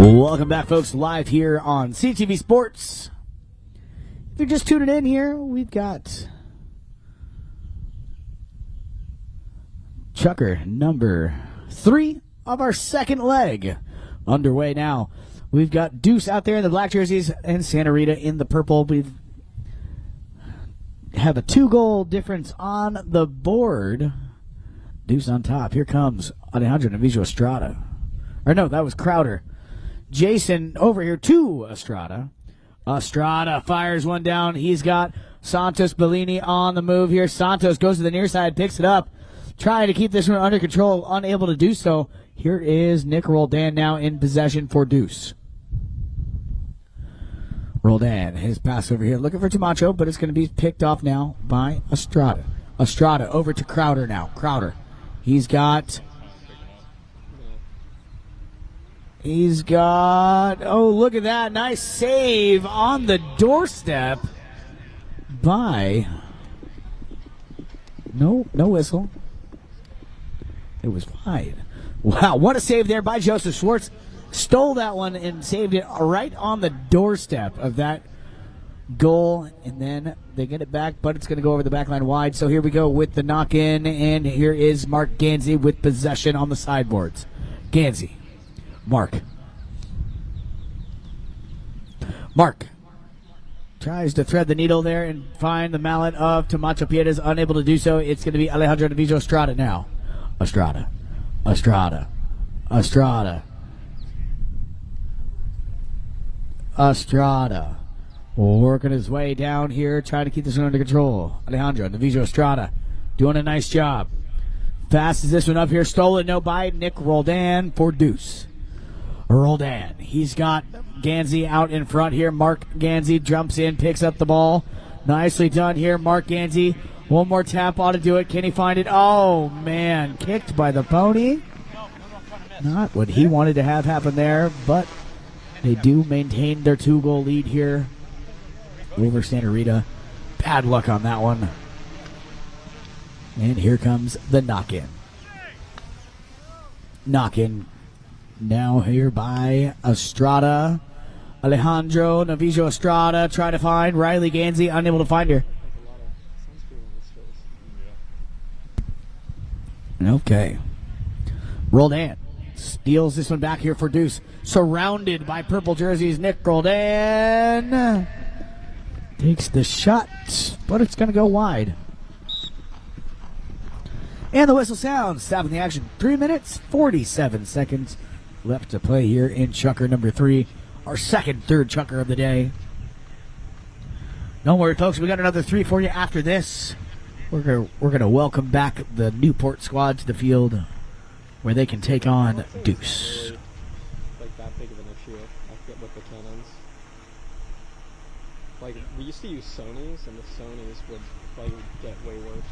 S1: Welcome back, folks, live here on CTV Sports. If you're just tuning in here, we've got Chucker number 3 of our second leg underway now. We've got Deuce out there in the black jerseys and Santa Rita in the purple. We have a 2-goal difference on the board. Deuce on top. Here comes Alejandro Navijo Estrada. Or no, that was Crowder. Jason over here to Estrada. Estrada fires one down. He's got Santos Bellini on the move here. Santos goes to the near side, picks it up, trying to keep this one under control, unable to do so. Here is Nick Roldan now in possession for Deuce. Roldan, his pass over here, looking for Camacho, but it's going to be picked off now by Estrada. Estrada over to Crowder now. Crowder. He's got, oh, look at that. Nice save on the doorstep by, no whistle. It was wide. Wow, what a save there by Joseph Schwartz. Stole that one and saved it right on the doorstep of that goal. And then they get it back, but it's going to go over the back line wide. So here we go with the knock-in, and here is Mark Gansey with possession on the sideboards. Gansey. Mark tries to thread the needle there and find the mallet of Camacho Piedras, unable to do so. It's going to be Alejandro Navijo Estrada now. Estrada. Working his way down here, trying to keep this one under control. Alejandro Navijo Estrada doing a nice job. Fast as this one up here. Stolen, no bite. Nick Roldan for Deuce. Roldan. He's got Gansey out in front here. Mark Gansey jumps in, picks up the ball. Nicely done here. Mark Gansey. One more tap ought to do it. Can he find it? Oh, man. Kicked by the pony. Not what he wanted to have happen there, but they do maintain their 2-goal lead here over Santa Rita. Bad luck on that one. And here comes the knock-in. Knock-in now here by Estrada. Alejandro Navijo Estrada trying to find Riley Gansey, unable to find her. Okay. Roldan steals this one back here for Deuce. Surrounded by purple jerseys, Nick Roldan takes the shot, but it's going to go wide. And the whistle sounds, stopping the action. 3 minutes, 47 seconds left to play here in Chucker number 3, our third Chucker of the day. Don't worry, folks, we got another 3 for you after this. We're gonna welcome back the Newport squad to the field, where they can take on Deuce.
S2: Like that big of an issue. I forget what the cannons. Like we used to use Sonys, and the Sonys would like get way worse.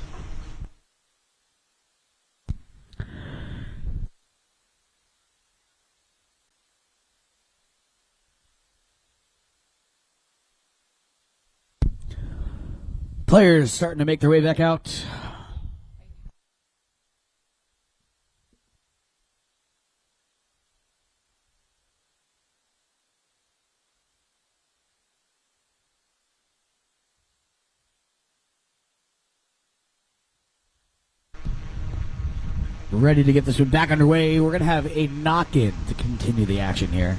S1: Players starting to make their way back out. Ready to get this one back underway. We're going to have a knock-in to continue the action here.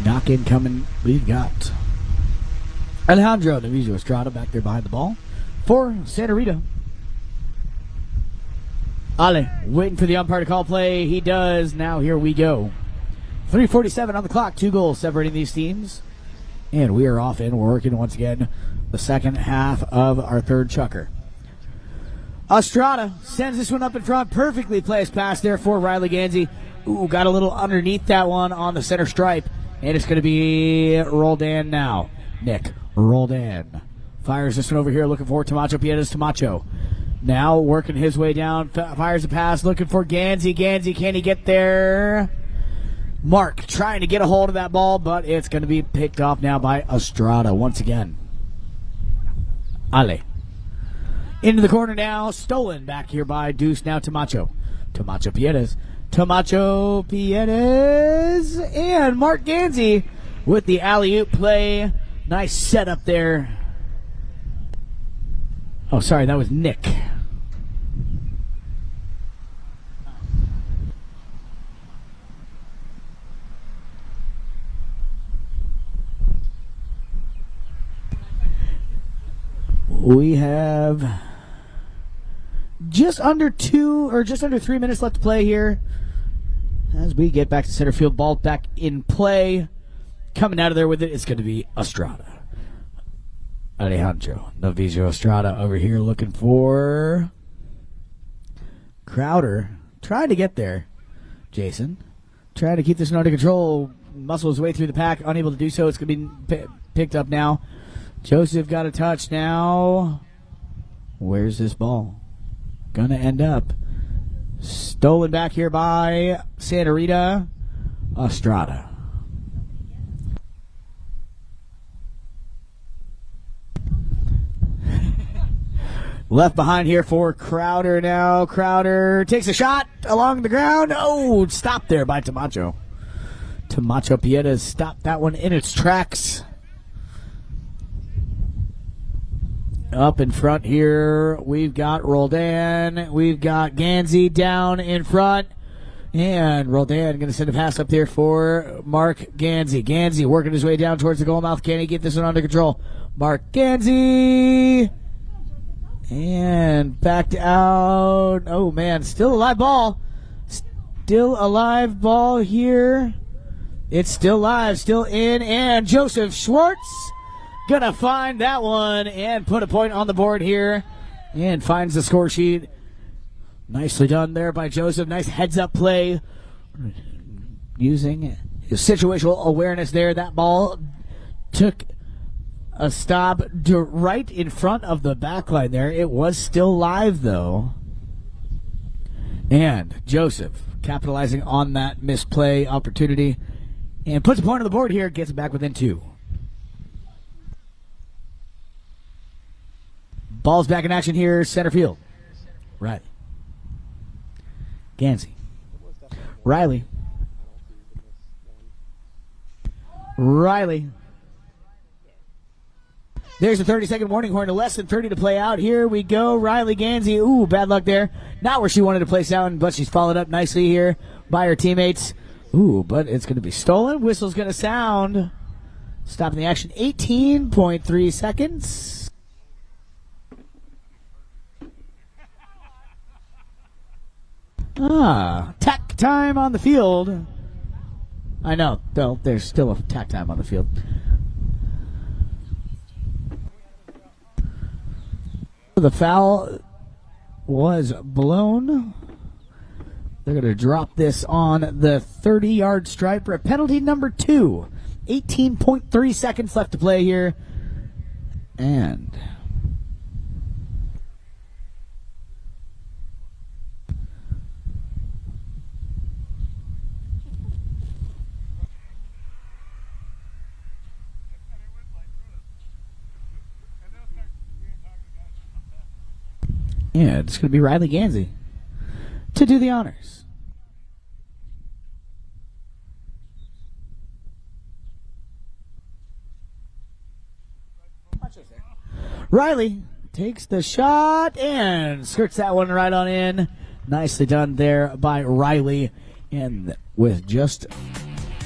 S1: Knock-in coming. We've got Alejandro Navijo Estrada back there behind the ball for Santa Rita. Ale waiting for the umpire to call play. He does. Now here we go. 3:47 on the clock. 2 goals separating these teams. And we are off and we're working once again the second half of our third Chucker. Estrada sends this one up in front. Perfectly placed pass there for Riley Gansey. Ooh, got a little underneath that one on the center stripe. And it's going to be Roldan now. Nick Roldan fires this one over here, looking for Camacho Piedras. Camacho now working his way down. Fires a pass, looking for Gansey. Gansey, can he get there? Mark trying to get a hold of that ball, but it's going to be picked off now by Estrada once again. Ale. Into the corner now. Stolen back here by Deuce. Now Tamacho. Tamacho Piedes. Tamacho Piedes. And Mark Gansey with the alley-oop play. Nice setup there. Oh, sorry, that was Nick. We have just under 3 minutes left to play here as we get back to center field. Ball back in play. Coming out of there with it, it's going to be Estrada. Alejandro Novicio Estrada over here looking for Crowder. Trying to get there, Jason. Trying to keep this one under control. Muscle his way through the pack. Unable to do so. It's going to be picked up now. Joseph got a touch now. Where's this ball gonna end up? Stolen back here by Santa Rita Estrada. Left behind here for Crowder now. Crowder takes a shot along the ground. Oh, stopped there by Tamacho. Tamacho Piedes stopped that one in its tracks. Up in front here, we've got Roldan. We've got Gansey down in front. And Roldan going to send a pass up there for Mark Gansey. Gansey working his way down towards the goal mouth. Can he get this one under control? Mark Gansey. And backed out. Oh, man. Still a live ball. Still a live ball here. It's still live. Still in. And Joseph Schwartz gonna find that one and put a point on the board here and finds the score sheet. Nicely done there by Joseph. Nice heads-up play. Using his situational awareness there. That ball took a stop right in front of the back line there. It was still live, though. And Joseph capitalizing on that misplay opportunity and puts a point on the board here. Gets it back within 2. Ball's back in action here, center field. Riley. Gansey. Riley. Riley. There's a 30-second warning horn to less than 30 to play out. Here we go. Riley Gansey. Ooh, bad luck there. Not where she wanted to place down, but she's followed up nicely here by her teammates. Ooh, but it's going to be stolen. Whistle's going to sound. Stopping the action. 18.3 seconds. Tack time on the field. I know, though, there's still a tack time on the field. The foul was blown. They're going to drop this on the 30-yard stripe for penalty number 2. 18.3 seconds left to play here. And it's going to be Riley Gansey to do the honors. Riley takes the shot and skirts that one right on in. Nicely done there by Riley. And with just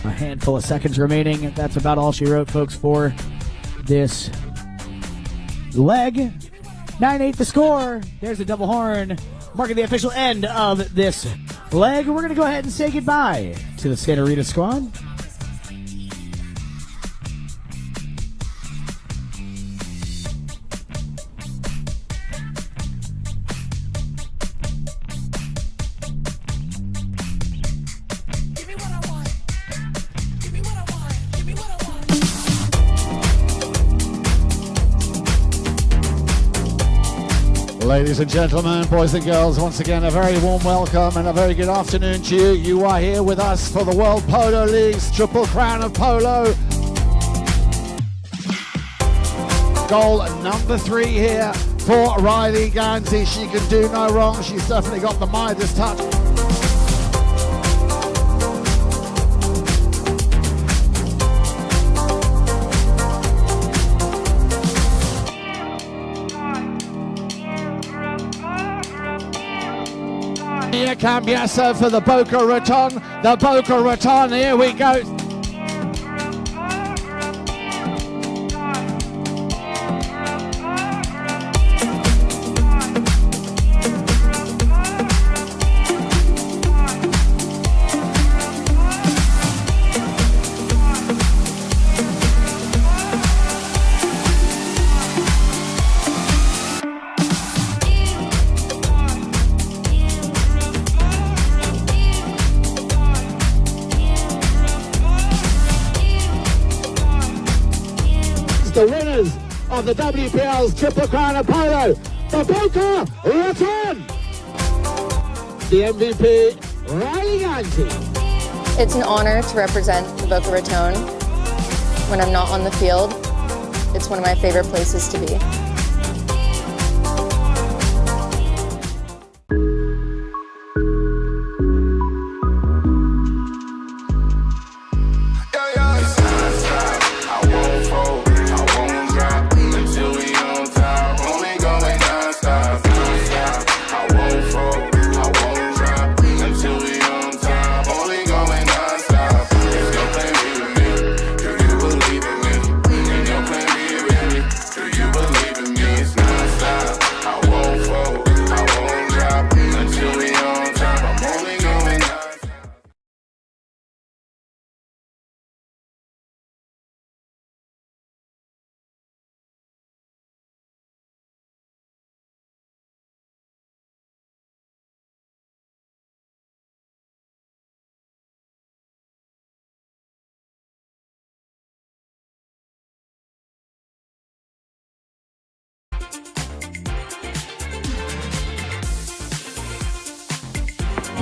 S1: a handful of seconds remaining, that's about all she wrote, folks, for this leg. 9-8 the score. There's a double horn marking the official end of this leg. We're going to go ahead and say goodbye to the Santa Rita squad.
S4: Ladies and gentlemen, boys and girls, once again, a very warm welcome and a very good afternoon to you. You are here with us for the World Polo League's Triple Crown of Polo. Goal number 3 here for Riley Gansey. She can do no wrong. She's definitely got the Midas touch. Here Cambiasso for the Boca Raton. The Boca Raton, here we go. The winners of the WPL's Triple Crown of Polo, the Boca Raton. The MVP, Riley Gansey.
S5: It's an honor to represent the Boca Raton. When I'm not on the field, it's one of my favorite places to be.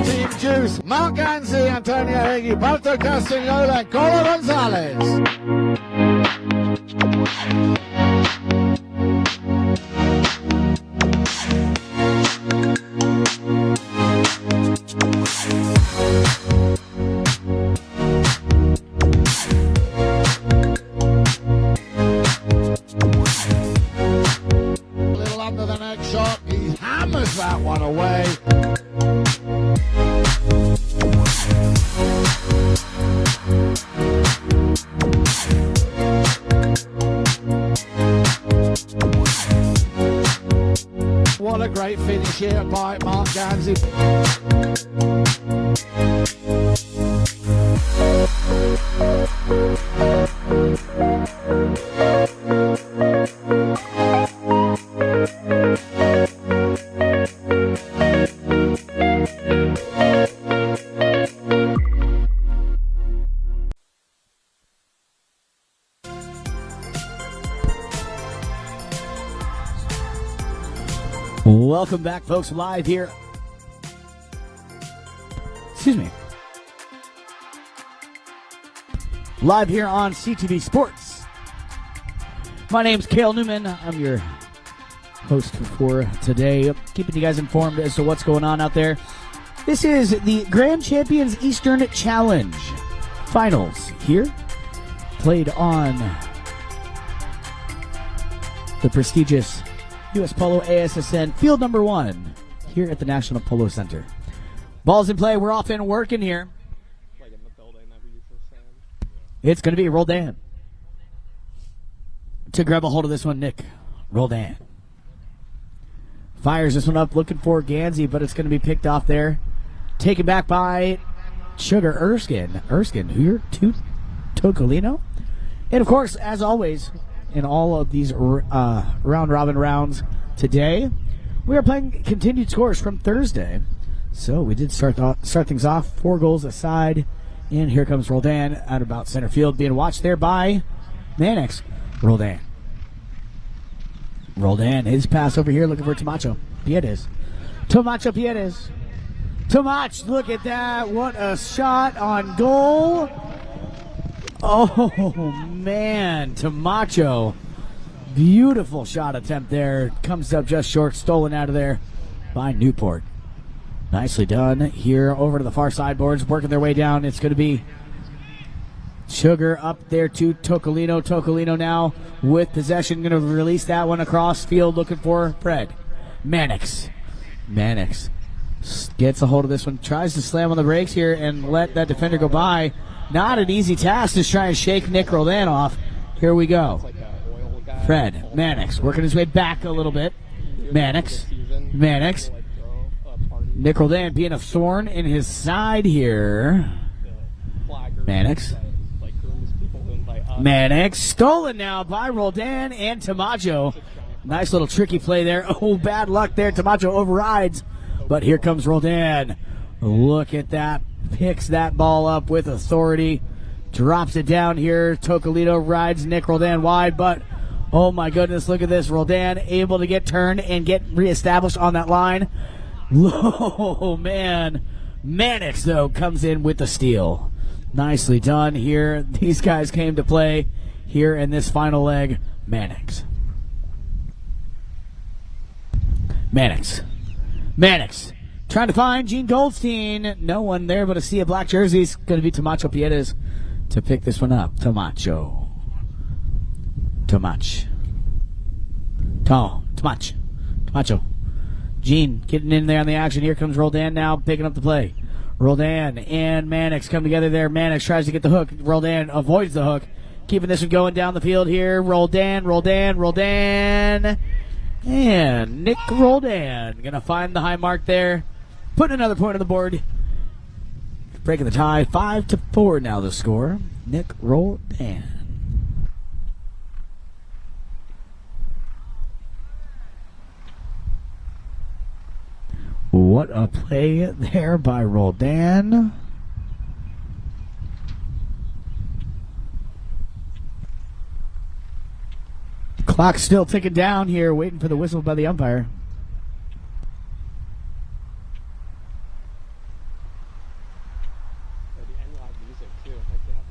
S5: Team Juice, Mark Gansey, Antonio Higgy, Balto Castagnola, and Colo Gonzalez. A little under the neck shot, he hammers that one away. What a great finish here by Mark Gansey.
S1: Welcome back, folks, live here. Excuse me. Live here on CTV Sports. My name's Cale Newman. I'm your host for today, keeping you guys informed as to what's going on out there. This is the Grand Champions Eastern Challenge Finals here, played on the prestigious U.S. Polo ASSN Field Number 1 here at the National Polo Center. Ball's in play. We're off and working here.
S2: Like in the building that we usually stand.
S1: It's going to be Roldan. To grab a hold of this one, Nick. Roldan. Fires this one up, looking for Gansey, but it's going to be picked off there. Taken back by Sugar Erskine. Erskine, here to Tocolino. And, of course, as always, in all of these round-robin rounds today, we are playing continued scores from Thursday. So we did start things off 4 goals aside, and here comes Roldan out about center field, being watched there by Mannix. Roldan, his pass over here, looking for Tomacho Piedes. Tomach, look at that. What a shot on goal. Oh, man. Tomacho Beautiful shot attempt there. Comes up just short. Stolen out of there by Newport. Nicely done here over to the far sideboards. Working their way down. It's going to be Sugar up there to Tocolino. Tocolino now with possession. Going to release that one across field looking for Fred. Mannix. Mannix gets a hold of this one. Tries to slam on the brakes here and let that defender go by. Not an easy task to try and shake Nick Roldan off. Here we go.
S2: Like a oil guy.
S1: Fred Mannix working his way back a little bit. Mannix. Mannix.
S2: Like throw a party.
S1: Nick Roldan being a thorn in his side here.
S2: Flaggers
S1: Mannix.
S2: that, like grooms people who invite us.
S1: Mannix stolen now by Roldan and Tamacho. Nice little tricky play there. Oh, bad luck there. Tamacho overrides. But here comes Roldan. Look at that. Picks that ball up with authority. Drops it down here. Tocolino rides Nick Roldan wide, but oh my goodness, look at this. Roldan able to get turned and get reestablished on that line. Oh man. Mannix, though, comes in with the steal. Nicely done here. These guys came to play here in this final leg. Mannix. Mannix. Mannix. Trying to find Gene Goldstein. No one there but a sea of black jerseys. Going to be Tamacho Pietas to pick this one up. Tamacho. Tamach. Tamach. Tamacho. Gene getting in there on the action. Here comes Roldan now picking up the play. Roldan and Mannix come together there. Mannix tries to get the hook. Roldan avoids the hook. Keeping this one going down the field here. Roldan. And Nick Roldan going to find the high mark there. Putting another point on the board. Breaking the tie. 5-4 now the score. Nick Roldan. What a play there by Roldan. Clock's still ticking down here, waiting for the whistle by the umpire.
S2: Or the end live music too. Like they have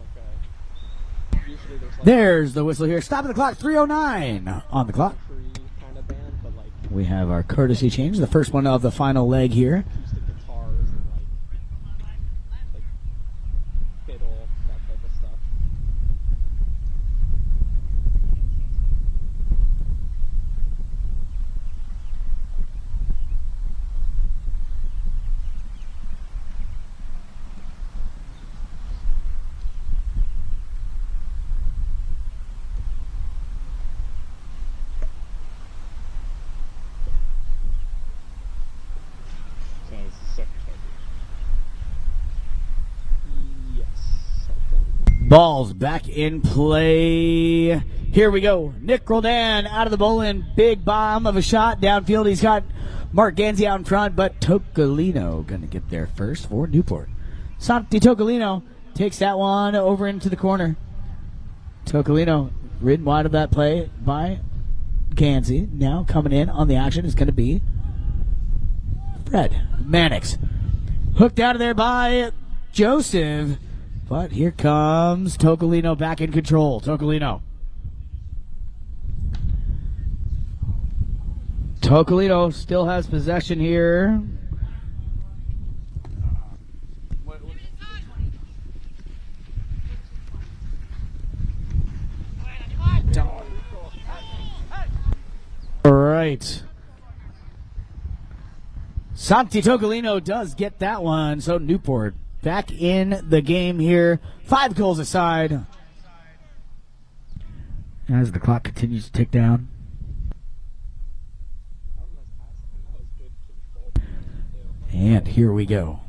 S2: like a. Usually there's like
S1: There's the whistle here. Stopping the clock, 3:09 on the clock.
S2: a tree kind of band, but like
S1: We have our courtesy change, the first one of the final leg here.
S2: acoustic guitars and like fiddle, that type of stuff.
S3: So it's the second target.
S2: Yes, I think.
S1: Ball's back in play. Here we go. Nick Roldan out of the bowling. Big bomb of a shot downfield. He's got Mark Ganzi out in front, but Tocolino going to get there first for Newport. Santi Tocolino takes that one over into the corner. Tocolino ridden wide of that play by Ganzi. Now coming in on the action is going to be Fred Mannix. Hooked out of there by Joseph. But here comes Tocolino back in control. Tocolino still has possession here. All right. Santi Tocolino does get that one. So Newport back in the game here. 5 goals aside. As the clock continues to tick down.
S2: That was good control.
S1: And here we go.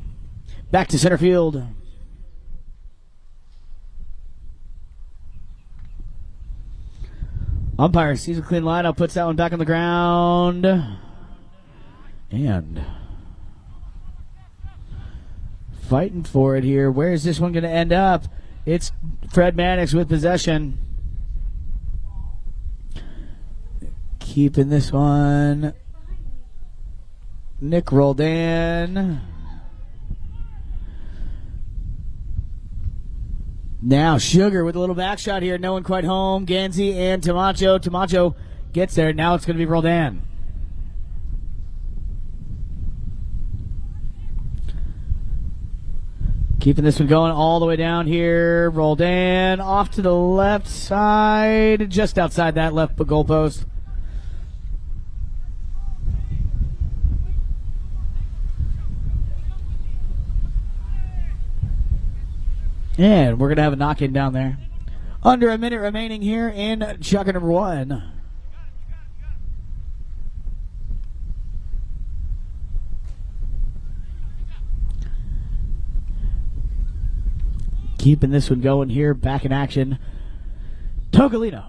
S1: Back to center field. Umpire sees a clean lineup, puts that one back on the ground. And fighting for it here. Where is this one going to end up? It's Fred Mannix with possession. Keeping this one. Nick Roldan. Now Sugar with a little back shot here. No one quite home. Gansey and Tamacho. Tamacho gets there. Now it's going to be Roldan. Keeping this one going all the way down here. Roldan off to the left side. Just outside that left goalpost. And we're going to have a knock-in down there. Under a minute remaining here in Chucker number 1. Keeping this one going here. Back in action. Tocolino.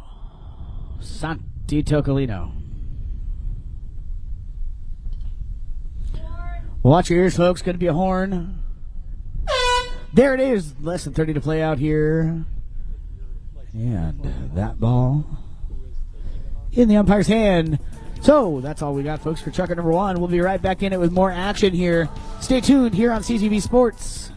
S1: Santi Tocolino. Watch your ears, folks. Going to be a horn. There it is. Less than 30 to play out here. And that ball in the umpire's hand. So that's all we got, folks, for Chucker number 1. We'll be right back in it with more action here. Stay tuned here on CTV Sports.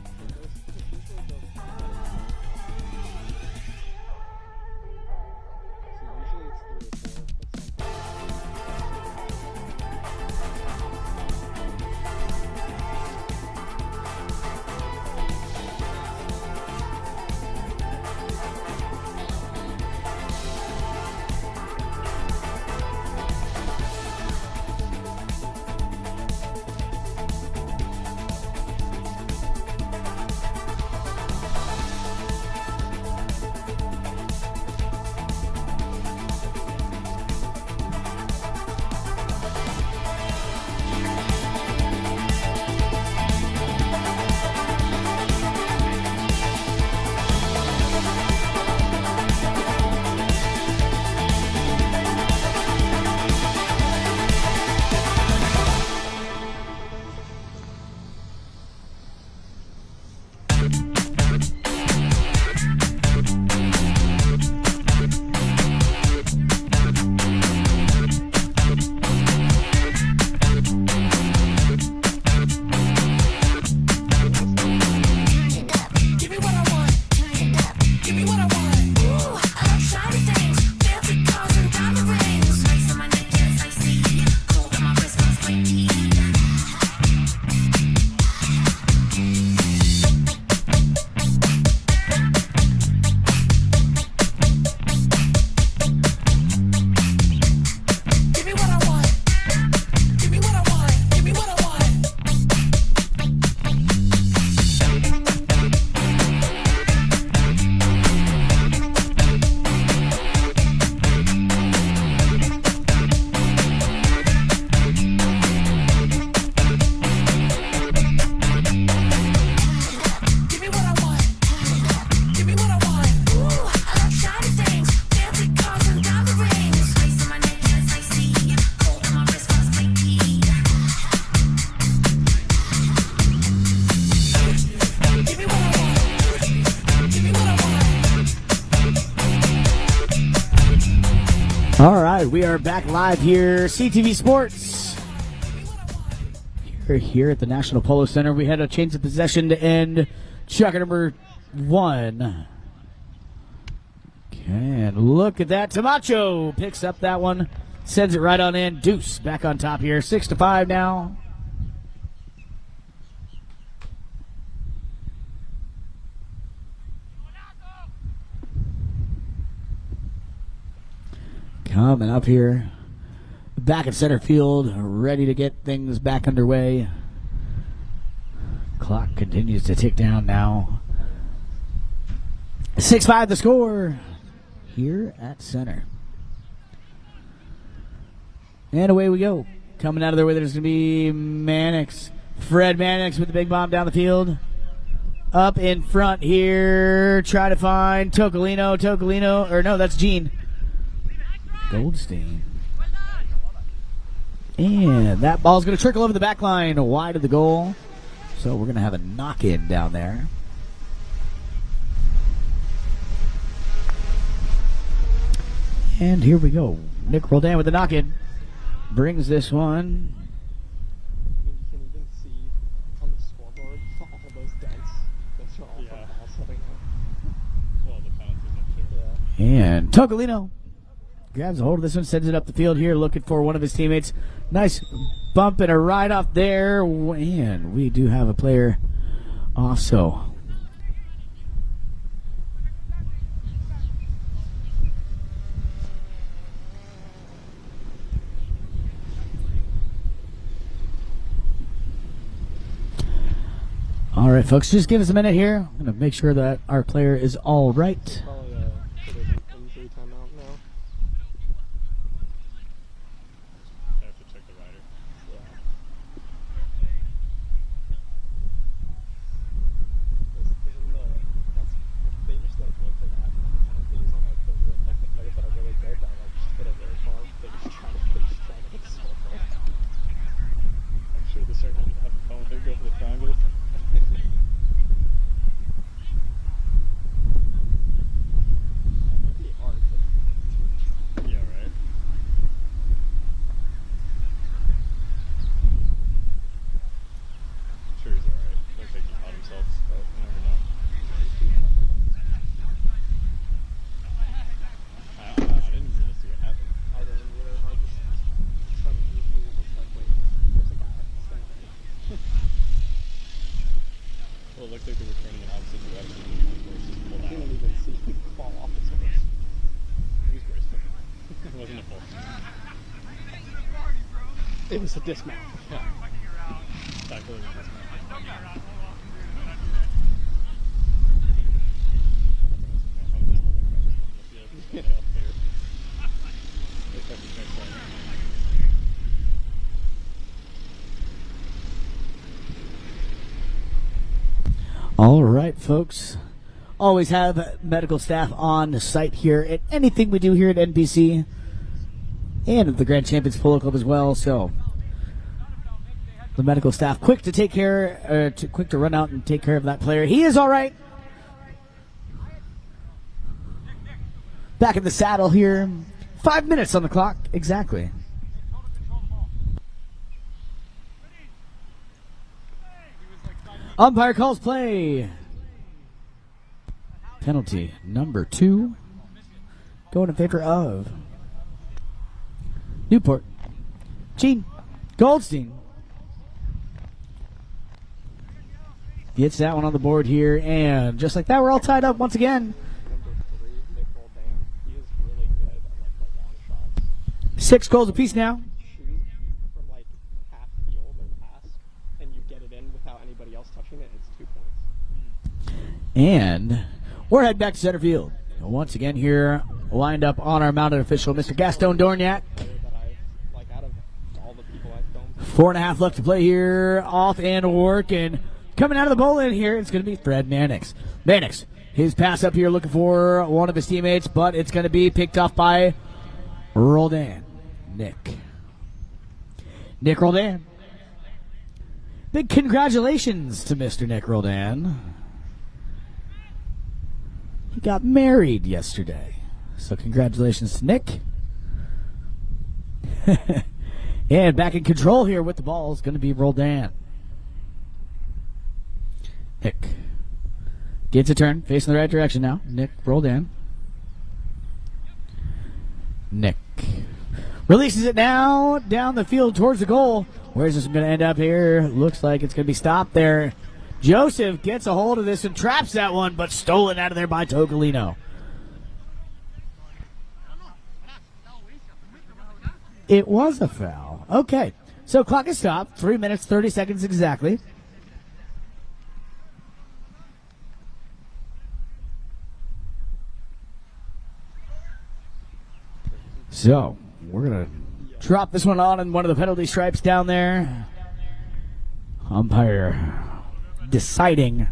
S1: All right, we are back live here, CTV Sports. We're here at the National Polo Center. We had a change of possession to end Chucker number 1. Okay, and look at that. Tamacho picks up that one, sends it right on in. Deuce back on top here, 6-5 now. Coming up here, back at center field, ready to get things back underway. Clock continues to tick down now. 6-5 the score here at center. And away we go. Coming out of their way, there's going to be Mannix. Fred Mannix with the big bomb down the field. Up in front here, try to find Tocolino, or no, that's Gene. Goldstein. And that ball's going to trickle over the back line wide of the goal. So we're going to have a knock-in down there. And here we go. Nick Roldan with the knock-in. Brings this one.
S2: You can even see on the scoreboard all those dents. Those are all from ball setting up.
S1: And Togolino grabs a hold of this one, sends it up the field here, looking for one of his teammates. Nice bump and a ride off there. And we do have a player also. All right, folks, just give us a minute here. I'm going to make sure that our player is all right.
S2: Probably put an injury timeout now.
S3: I have to check the rider.
S2: Yeah. They just like look for that penalties on like the players that are really good that like just hit it really far. They just try to hit so far.
S3: I'm sure they're starting to have fun with it. Go for the triangle.
S2: Pretty hard. But
S3: Yeah, right. I'm sure he's alright. Looks like he caught himself, but you never know. I didn't really see what happened.
S2: I didn't either. I just suddenly was like, wait, there's a guy standing.
S3: Well, it looked like they were turning in opposite direction. The horse just pulled
S2: I
S3: out.
S2: didn't even see him fall off his horse.
S3: It was graceful. It wasn't a full.
S2: It was a dismount.
S3: Yeah. Tackle was this man.
S1: All right, folks. Always have medical staff on the site here at anything we do here at NBC and at the Grand Champions Polo Club as well. So the medical staff quick to take care, quick to run out and take care of that player. He is all right. Back in the saddle here. 5 minutes on the clock, exactly. Umpire calls play. Penalty number 2 going in favor of Newport. Gene Goldstein gets that one on the board here, and just like that, we're all tied up once again.
S2: Number 3, Nick Roldan. He is really good at like the long shots.
S1: 6 goals apiece now.
S2: Shoot from like half field or pass, and you get it in without anybody else touching it. It's 2 points.
S1: And we're heading back to center field. Once again here, lined up on our mounted official, Mr. Gaston Dorniak.
S2: Player that I like out of all the people I've filmed.
S1: 4.5 left to play here. Off and work, and coming out of the bowl in here, it's going to be Fred Mannix. Mannix, his pass up here looking for one of his teammates, but it's going to be picked off by Roldan. Nick Roldan. Big congratulations to Mr. Nick Roldan. He got married yesterday. So congratulations to Nick. And back in control here with the ball is going to be Roldan. Nick gets a turn, facing the right direction now. Nick Roldan. Nick releases it now down the field towards the goal. Where's this going to end up here? Looks like it's going to be stopped there. Joseph gets a hold of this and traps that one, but stolen out of there by Togolino. It was a foul. Okay, so clock is stopped. 3 minutes, 30 seconds exactly. So, we're going to drop this one on in one of the penalty stripes down there. Umpire deciding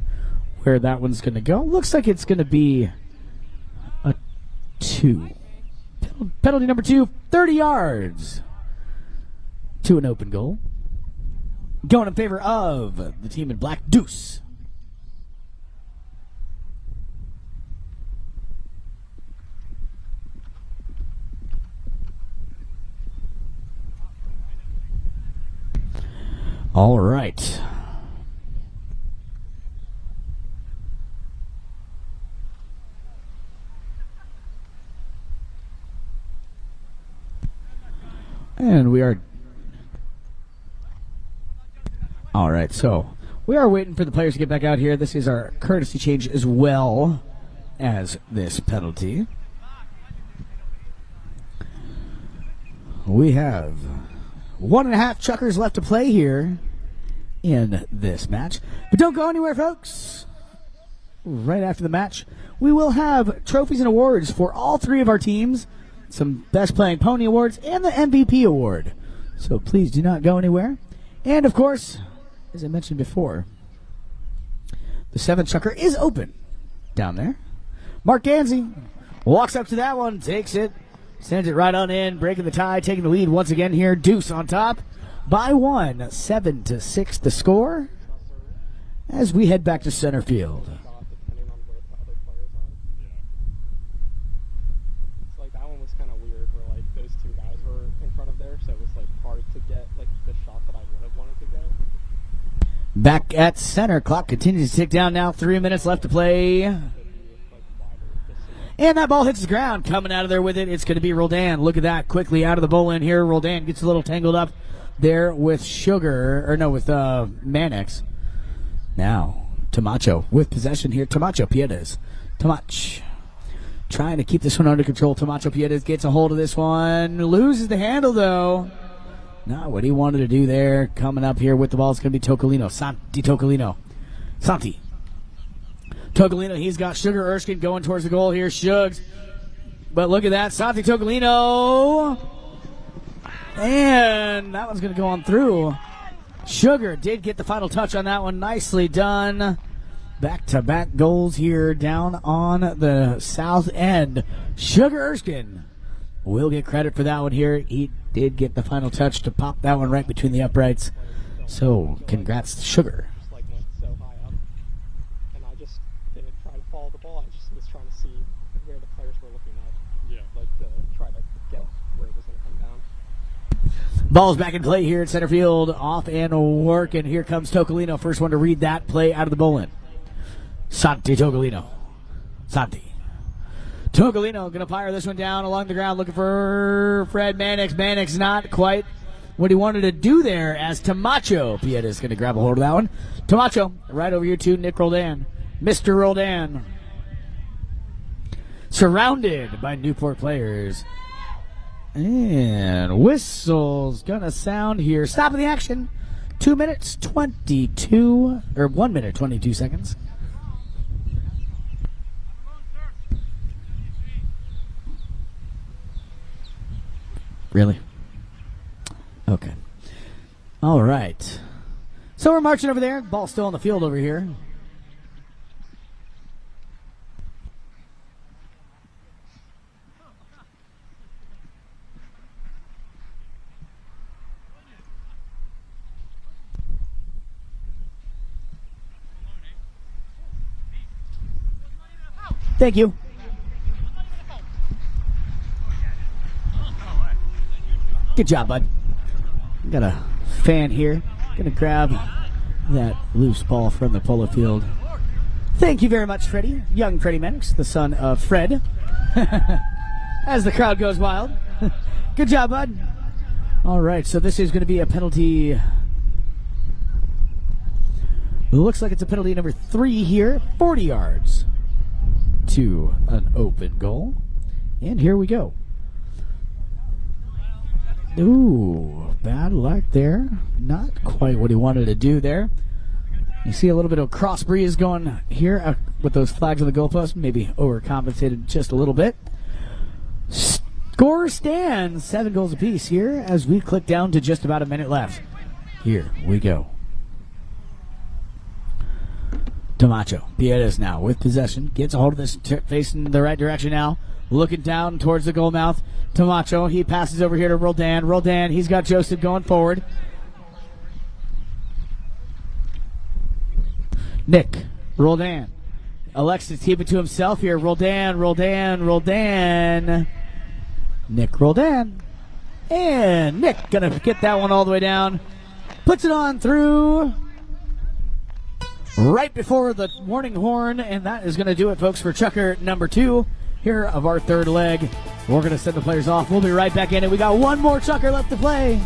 S1: where that one's going to go. Looks like it's going to be a 2. Penalty number 2, 30 yards to an open goal. Going in favor of the team in black, Deuce. All right. And we are... All right, so we are waiting for the players to get back out here. This is our courtesy change as well as this penalty. We have 1.5 chuckers left to play here in this match. But don't go anywhere, folks. Right after the match, we will have trophies and awards for all 3 of our teams, some Best Playing Pony awards, and the MVP award. So please do not go anywhere. And, of course, as I mentioned before, the 7th chucker is open down there. Mark Gansey walks up to that one, takes it, sends it right on in, breaking the tie, taking the lead once again here. Deuce on top by 1, 7-6 the score as we head back to center field.
S2: Depending on where the other players are. It's like that one was kind of weird where like those 2 guys were in front of there, so it was like hard to get like the shot that I would have wanted to get.
S1: Back at center, clock continues to tick down now. 3 minutes left to play. And that ball hits the ground. Coming out of there with it, it's going to be Roldan. Look at that, quickly out of the bowl in here. Roldan gets a little tangled up there with Mannix. Now, Tamacho with possession here. Tamacho Piedras. Tamach trying to keep this one under control. Tamacho Piedras gets a hold of this one. Loses the handle, though. Not what he wanted to do there. Coming up here with the ball is going to be Tocolino. Santi Tocolino. Santi. Tocolino, he's got Sugar Erskine going towards the goal here. Shugs. But look at that. Santi Tocolino. And that one's going to go on through. Sugar did get the final touch on that one. Nicely done. Back-to-back goals here down on the south end. Sugar Erskine will get credit for that one here. He did get the final touch to pop that one right between the uprights. So, congrats to Sugar.
S2: Just like went so high up, and I just didn't try to follow the ball. I just was trying to see where the players were looking at.
S3: Yeah.
S2: Like to try to get where it was going to come down.
S1: Ball's back in play here at center field. Off and work, and here comes Tocolino. First one to read that play out of the bowling. Santi Tocolino. Santi. Tocolino going to fire this one down along the ground, looking for Fred Mannix. Mannix not quite what he wanted to do there, as Tamacho Piedras is going to grab a hold of that one. Tamacho, right over here to Nick Roldan. Mr. Roldan. Surrounded by Newport players. And whistle's going to sound here. Stop of the action. 1 minute, 22 seconds. Really? Okay. All right. So we're marching over there. Ball's still on the field over here. Thank you. Good job, bud. Got a fan here. Gonna grab that loose ball from the polo field. Thank you very much, Freddie. Young Freddie Mannix, the son of Fred. As the crowd goes wild. Good job, bud. All right, so this is going to be a penalty. It looks like it's a penalty number 3 here. 40 yards to an open goal. And here we go. Ooh, bad luck there. Not quite what he wanted to do there. You see a little bit of cross breeze going here with those flags on the goalpost. Maybe overcompensated just a little bit. Score stands 7 goals apiece here as we click down to just about a minute left. Here we go. Tamacho Piedras now with possession. Gets a hold of this, facing the right direction now. Looking down towards the goal mouth. Tamacho, he passes over here to Roldan. Roldan, he's got Joseph going forward. Nick Roldan elects to keep it to himself here. Roldan. Nick Roldan. And Nick gonna get that one all the way down. Puts it on through right before the warning horn, and that is gonna do it, folks, for chucker number 2 here of our third leg. We're going to send the players off. We'll be right back in it. We got one more chucker left to play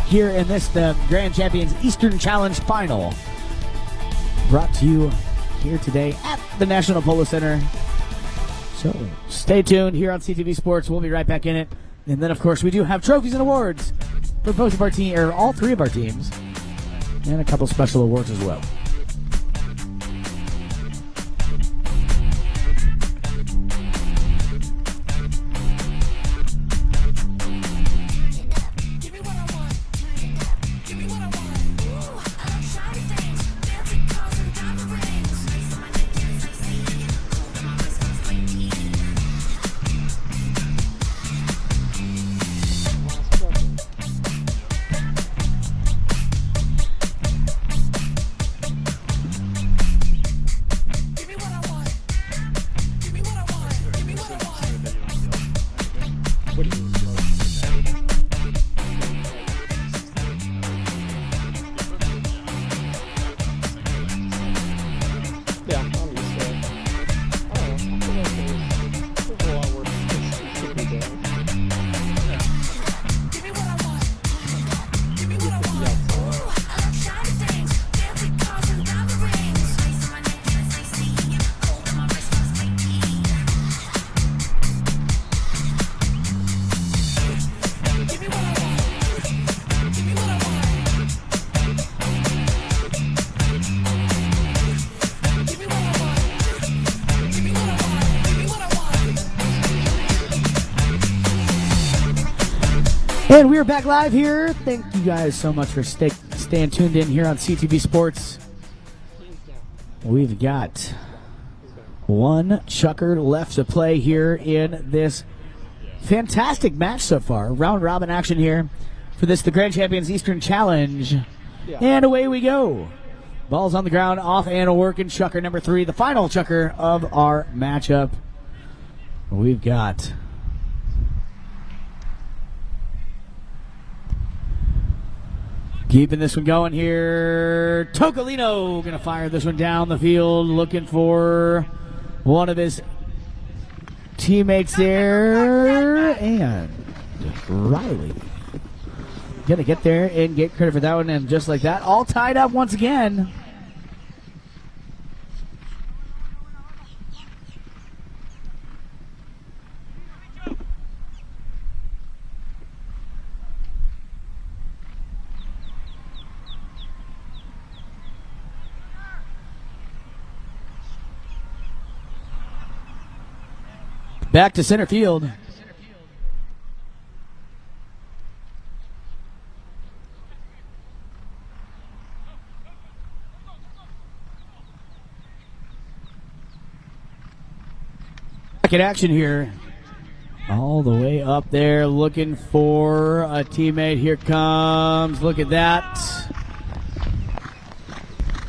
S1: here in this, the Grand Champions Eastern Challenge Final. Brought to you here today at the National Polo Center. So stay tuned here on CTV Sports. We'll be right back in it. And then, of course, we do have trophies and awards for both of our team, or all three of our teams, and a couple special awards as well.
S2: Yeah, I'm used to it. I don't know. I feel like there's a lot worse things to be doing.
S1: And we are back live here. Thank you guys so much for staying tuned in here on CTV Sports. We've got one chucker left to play here in this fantastic match so far. Round robin action here for this, the Grand Champions Eastern Challenge.
S2: Yeah.
S1: And away we go. Ball's on the ground, off and working. Chucker number 3, the final chucker of our matchup. We've got keeping this one going here. Tocolino going to fire this one down the field, looking for one of his teammates there. And Riley going to get there and get credit for that one. And just like that, all tied up once again. Back to center field. Back in action here. All the way up there looking for a teammate. Here comes. Look at that.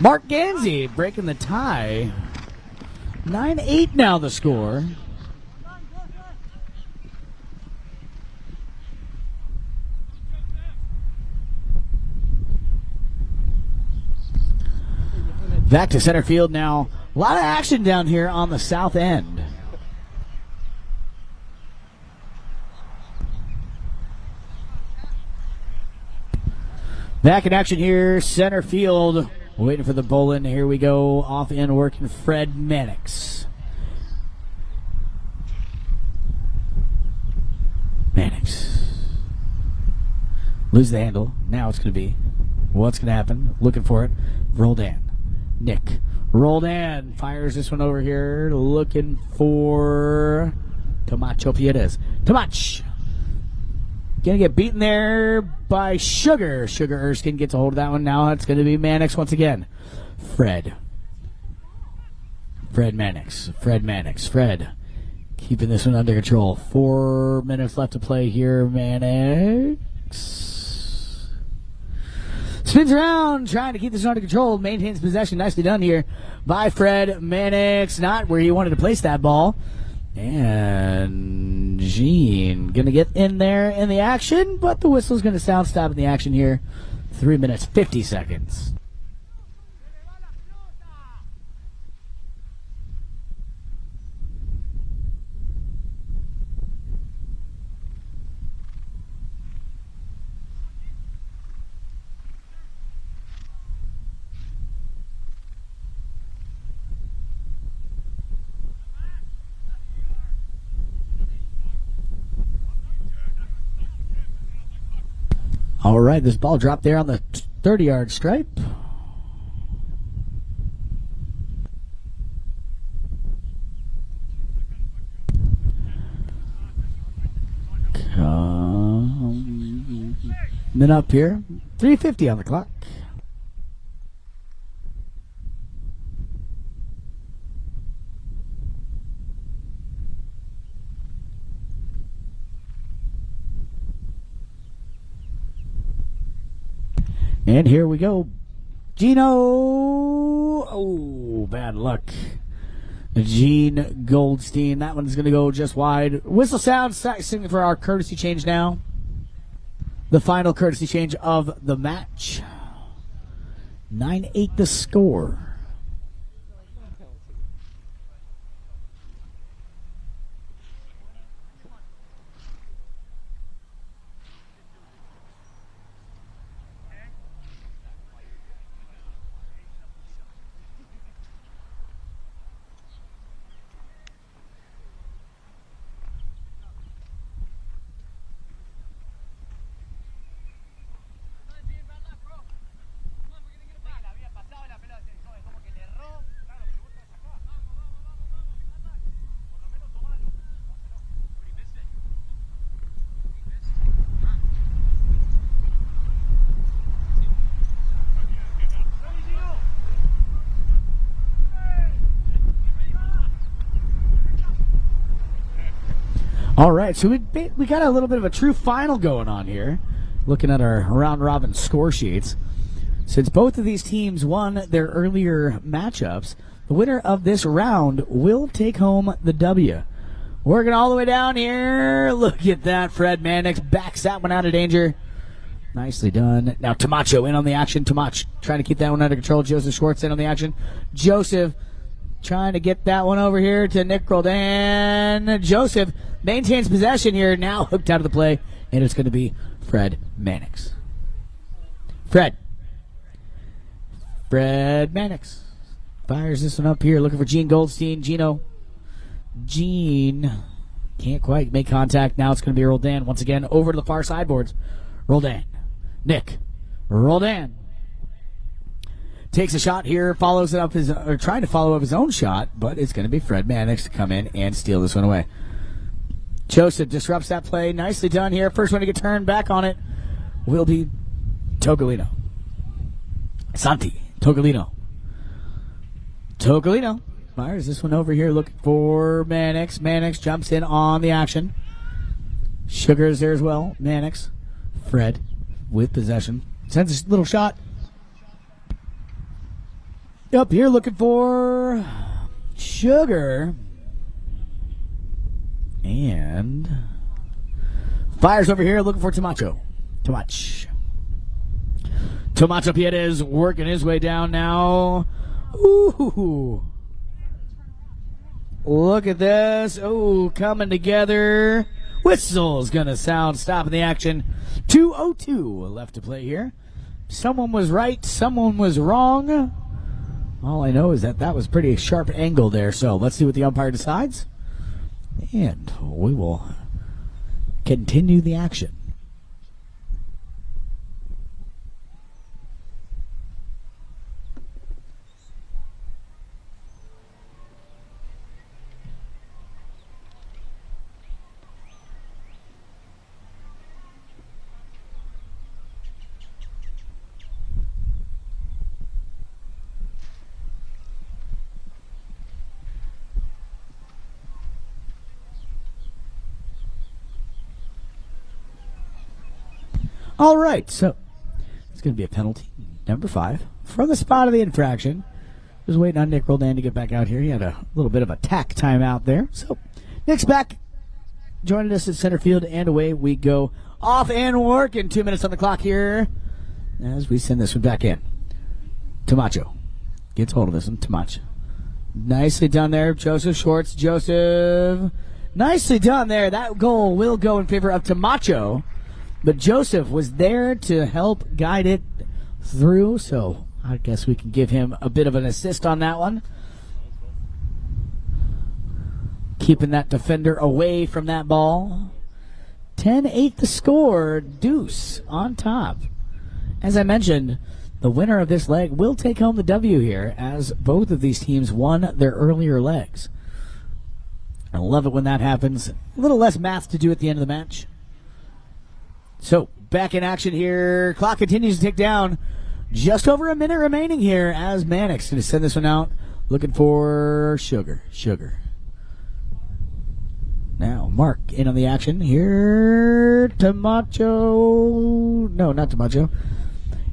S1: Mark Ganzi breaking the tie. 9-8 now the score. Back to center field now. A lot of action down here on the south end. Back in action here, center field. Waiting for the bowling. Here we go. Off in working Fred Mannix. Mannix. Lose the handle. Now it's going to be. What's going to happen? Looking for it. Roldan. Nick Roldan fires this one over here, looking for Tomacho Piedras. Tomach gonna get beaten there by Sugar. Sugar Erskine gets a hold of that one. Now it's gonna be Mannix once again. Fred Mannix. Fred keeping this one under control. 4 minutes left to play here. Mannix spins around, trying to keep this under control, maintains possession. Nicely done here by Fred Mannix. Not where he wanted to place that ball. And Gene going to get in there in the action, but the whistle's going to sound stopping the action here. 3 minutes, 50 seconds. All right, this ball dropped there on the 30-yard stripe. Coming up here, 3:50 on the clock. And here we go. Gino. Oh, bad luck. Gene Goldstein. That one's going to go just wide. Whistle sound, signaling for our courtesy change now. The final courtesy change of the match. 9-8 the score. All right, so we got a little bit of a true final going on here, looking at our round-robin score sheets. Since both of these teams won their earlier matchups, the winner of this round will take home the W. Working all the way down here. Look at that. Fred Mannix backs that one out of danger. Nicely done. Now Tamacho in on the action. Tamach trying to keep that one under control. Joseph Schwartz in on the action. Joseph trying to get that one over here to Nick Roldan. Joseph maintains possession here, now hooked out of the play, and it's going to be Fred Mannix. Fred Mannix fires this one up here, looking for Gene Goldstein. Gene can't quite make contact. Now it's going to be Roldan once again over to the far sideboards. Roldan. Nick. Roldan. Takes a shot here, follows it up trying to follow up his own shot, but it's going to be Fred Mannix to come in and steal this one away. Joseph disrupts that play. Nicely done here. First one to get turned back on it will be Togolino. Santi. Togolino fires this one over here, looking for Mannix. Mannix jumps in on the action. Sugar is there as well. Mannix. Fred with possession. Sends a little shot. Up here looking for Sugar. And fires over here looking for Tamacho. Tomacho Piedez working his way down now. Ooh. Look at this. Oh, coming together. Whistle's going to sound, stopping the action. 2:02 left to play here. Someone was right, someone was wrong. All I know is that was pretty sharp angle there. So let's see what the umpire decides. And we will continue the action. All right, so it's going to be a penalty, number 5, from the spot of the infraction. Just waiting on Nick Roldan to get back out here. He had a little bit of a tack time out there. So Nick's back, joining us at center field, and away we go. Off and working. 2 minutes on the clock here as we send this one back in. Tamacho gets hold of this one. Tamacho. Nicely done there. Joseph Schwartz. Joseph. Nicely done there. That goal will go in favor of Tamacho. But Joseph was there to help guide it through, so I guess we can give him a bit of an assist on that one. Keeping that defender away from that ball. 10-8 the score. Deuce on top. As I mentioned, the winner of this leg will take home the W here, as both of these teams won their earlier legs. I love it when that happens. A little less math to do at the end of the match. So, back in action here. Clock continues to tick down. Just over a minute remaining here as Mannix going to send this one out. Looking for Sugar. Now, Mark in on the action. Here, Tamacho. No, not Tamacho.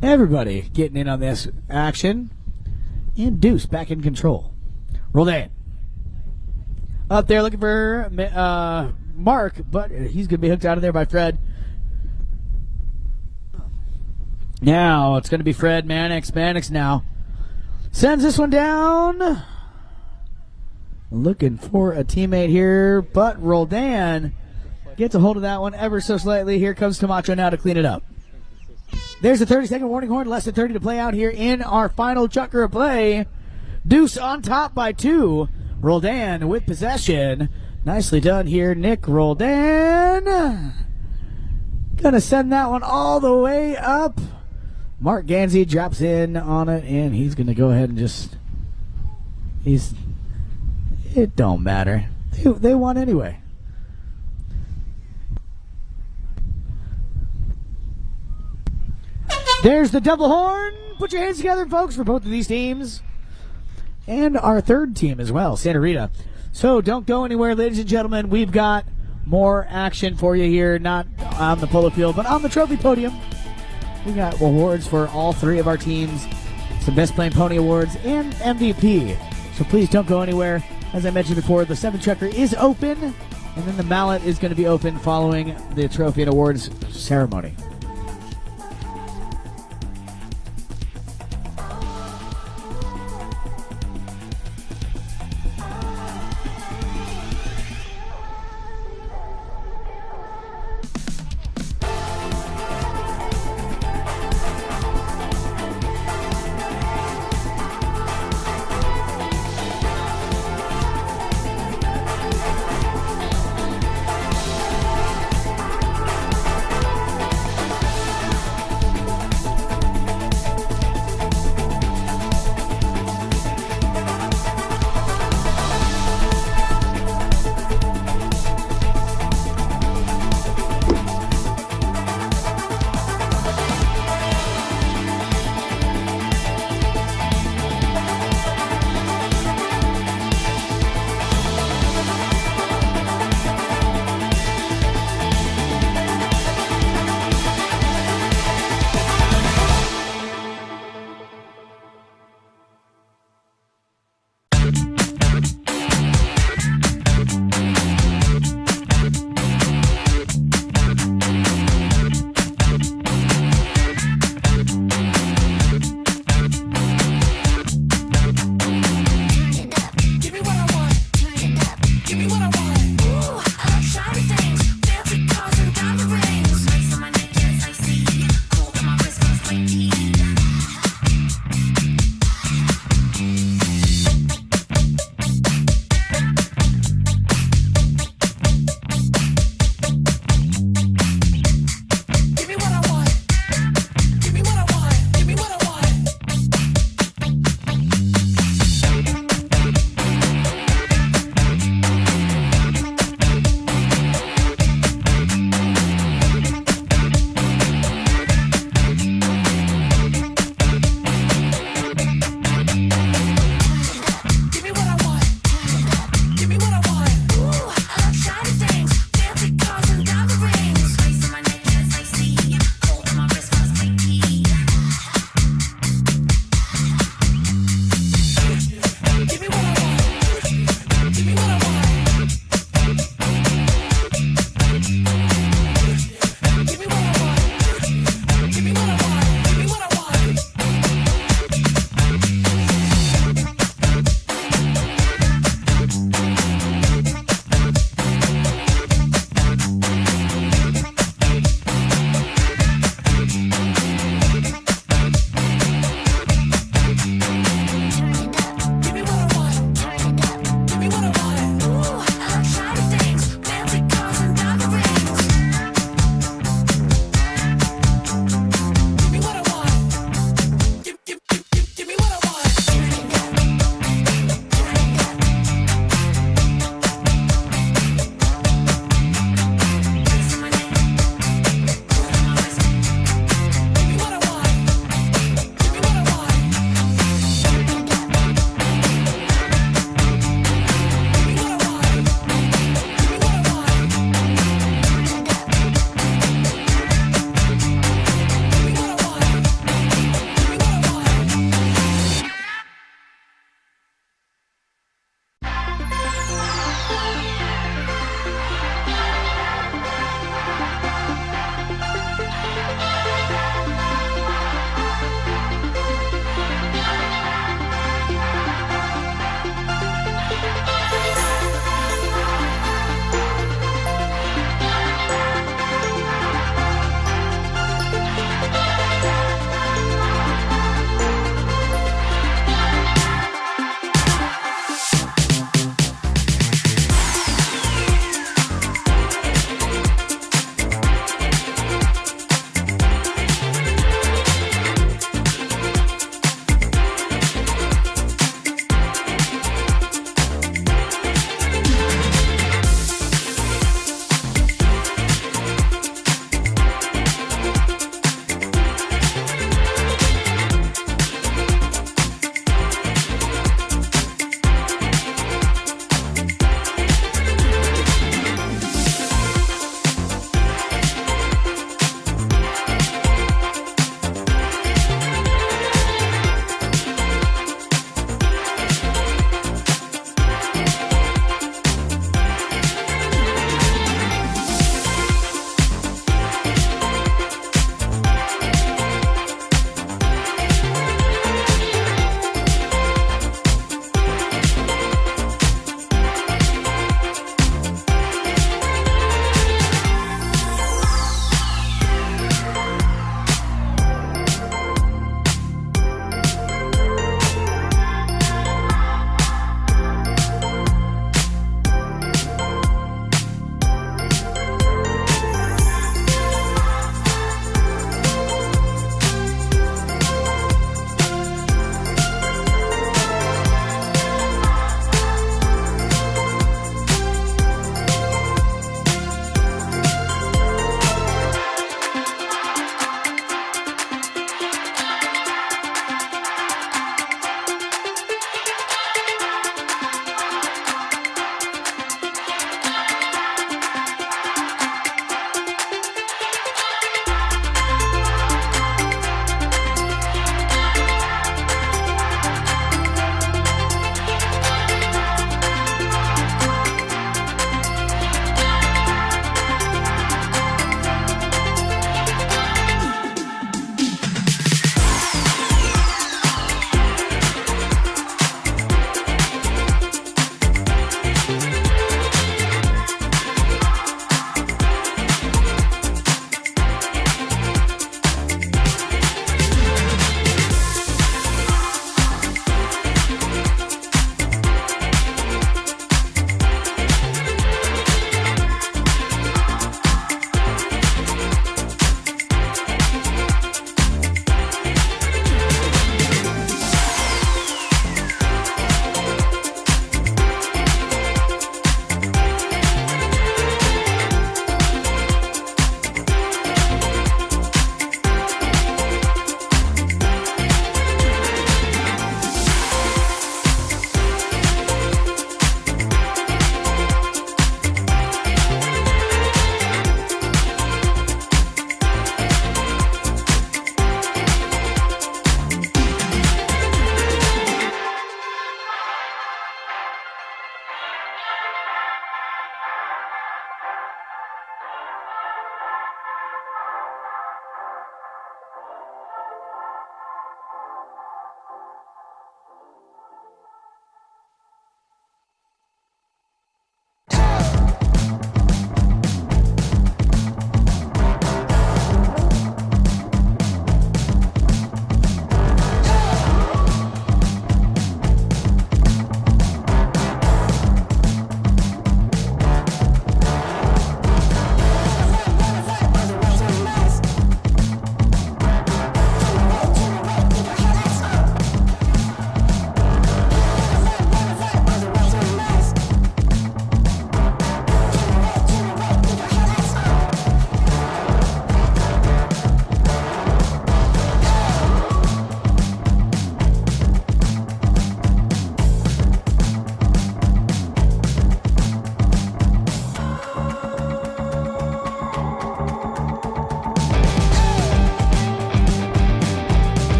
S1: Everybody getting in on this action. And Deuce back in control. Roldan. Up there looking for Mark, but he's going to be hooked out of there by Fred. Now it's going to be Fred Mannix. Mannix now sends this one down. Looking for a teammate here, but Roldan gets a hold of that one ever so slightly. Here comes Camacho now to clean it up. There's a 30-second warning horn. Less than 30 to play out here in our final chukker of play. Deuce on top by 2. Roldan with possession. Nicely done here, Nick Roldan. Gonna send that one all the way up. Mark Gansey drops in on it, and he's gonna go ahead and it don't matter. They won anyway. There's the double horn. Put your hands together, folks, for both of these teams. And our third team as well, Santa Rita. So don't go anywhere, ladies and gentlemen. We've got more action for you here, not on the polo field, but on the trophy podium. We got awards for all 3 of our teams, some Best Playing Pony awards, and MVP. So please don't go anywhere. As I mentioned before, the 7 chukker is open, and then the mallet is going to be open following the trophy and awards ceremony.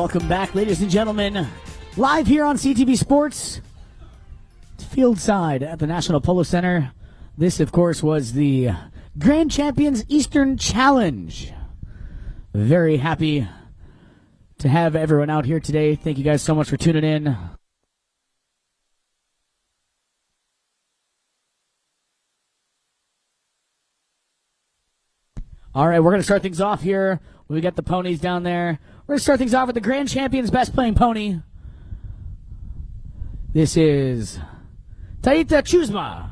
S1: Welcome back, ladies and gentlemen. Live here on CTV Sports, fieldside at the National Polo Center. This, of course, was the Grand Champions Eastern Challenge. Very happy to have everyone out here today. Thank you guys so much for tuning in. All right, we're going to start things off here. We got the ponies down there. We're going to start things off with the Grand Champions Best Playing Pony. This is Taita Chusma,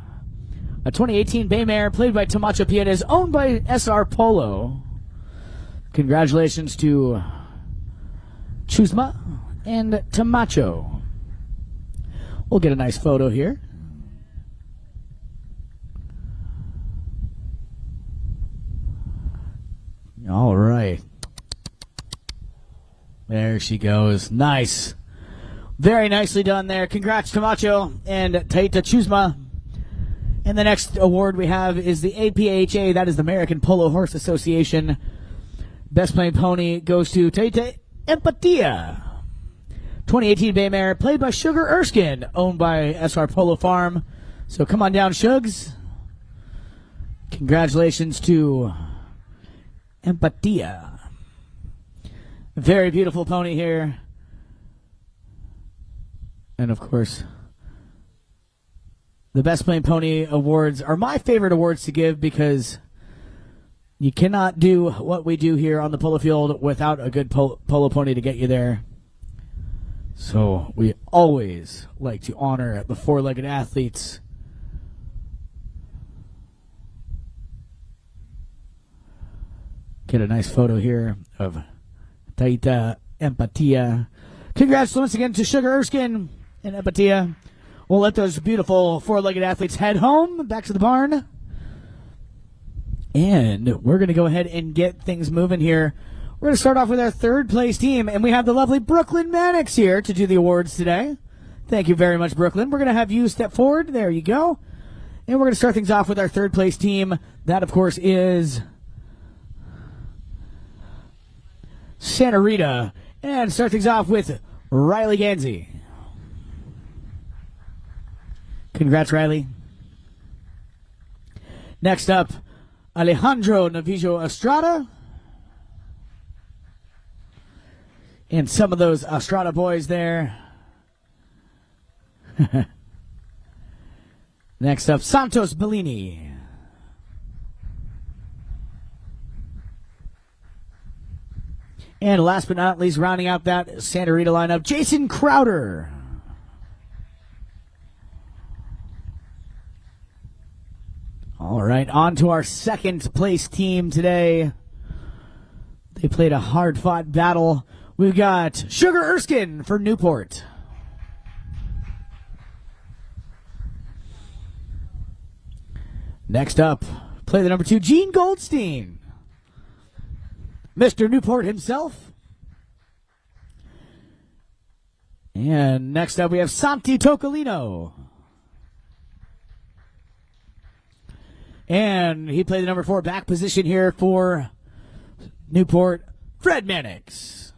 S1: a 2018 Bay Mare played by Tomacho Piedez, owned by SR Polo. Congratulations to Chusma and Tomacho. We'll get a nice photo here. All right. There she goes. Nice. Very nicely done there. Congrats, Tomacho and Taita Chusma. And the next award we have is the APHA. That is the American Polo Horse Association. Best Playing Pony goes to Taita Empatia. 2018 Bay Mare, played by Sugar Erskine, owned by SR Polo Farm. So come on down, Shugs. Congratulations to Empatia. Very beautiful pony here. And of course, the Best Playing Pony awards are my favorite awards to give because you cannot do what we do here on the polo field without a good polo pony to get you there. So we always like to honor the four-legged athletes. Get a nice photo here of Taita Empatia. Congrats once again to Sugar Erskine and Empatia. We'll let those beautiful four-legged athletes head home, back to the barn. And we're going to go ahead and get things moving here. We're going to start off with our third place team, and we have the lovely Brooklyn Mannix here to do the awards today. Thank you very much, Brooklyn. We're going to have you step forward. There you go. And we're going to start things off with our third place team. That, of course, is Santa Rita. And start things off with Riley Gansey. Congrats, Riley. Next up, Alejandro Navijo Estrada. And some of those Estrada boys there. Next up, Santos Bellini. And last but not least, rounding out that Santa Rita lineup, Jason Crowder. All right, on to our second place team today. They played a hard-fought battle. We've got Sugar Erskine for Newport. Next up, play the number 2, Gene Goldstein. Mr. Newport himself. And next up we have Santi Tocolino. And he played the number 4 back position here for Newport, Fred Mannix.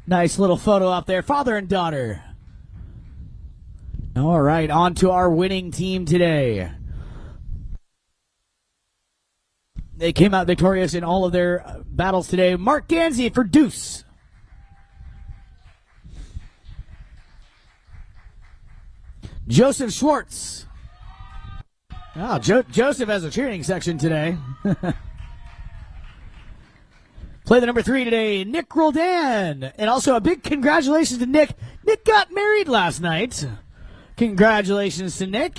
S1: Nice little photo up there, father and daughter. All right, on to our winning team today. They came out victorious in all of their battles today. Mark Gansey for Deuce. Joseph Schwartz. Oh, Joseph has a cheering section today. Play the number 3 today, Nick Roldan. And also a big congratulations to Nick. Nick got married last night. Congratulations to Nick.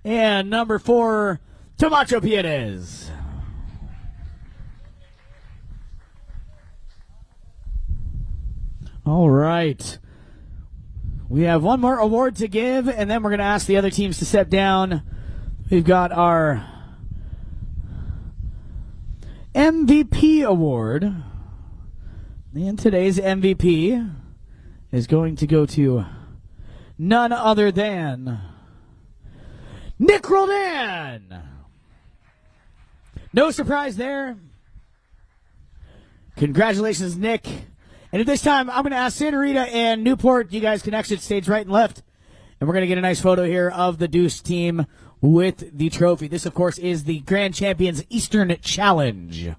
S1: And number 4, Tomacho Piedez. All right. We have one more award to give, and then we're going to ask the other teams to step down. We've got our MVP award. And today's MVP is going to go to none other than Nick Roldan. No surprise there. Congratulations, Nick. And at this time, I'm going to ask Santa Rita and Newport, you guys can exit stage right and left. And we're going to get a nice photo here of the Deuce team with the trophy. This, of course, is the Grand Champions Eastern Challenge.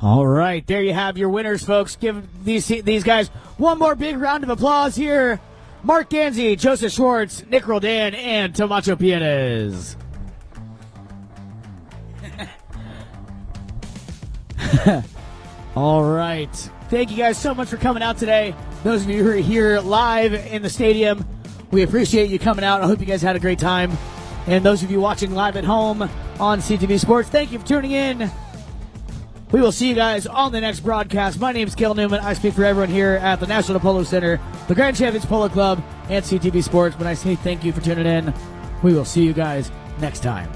S1: All right, there you have your winners, folks. Give these guys one more big round of applause here. Mark Ganzi, Joseph Schwartz, Nick Roldan, and Tomacho Pianez. All right. Thank you guys so much for coming out today. Those of you who are here live in the stadium, we appreciate you coming out. I hope you guys had a great time. And those of you watching live at home on CTV Sports, thank you for tuning in. We will see you guys on the next broadcast. My name is Kel Newman. I speak for everyone here at the National Polo Center, the Grand Champions Polo Club, and CTV Sports. When I say thank you for tuning in, we will see you guys next time.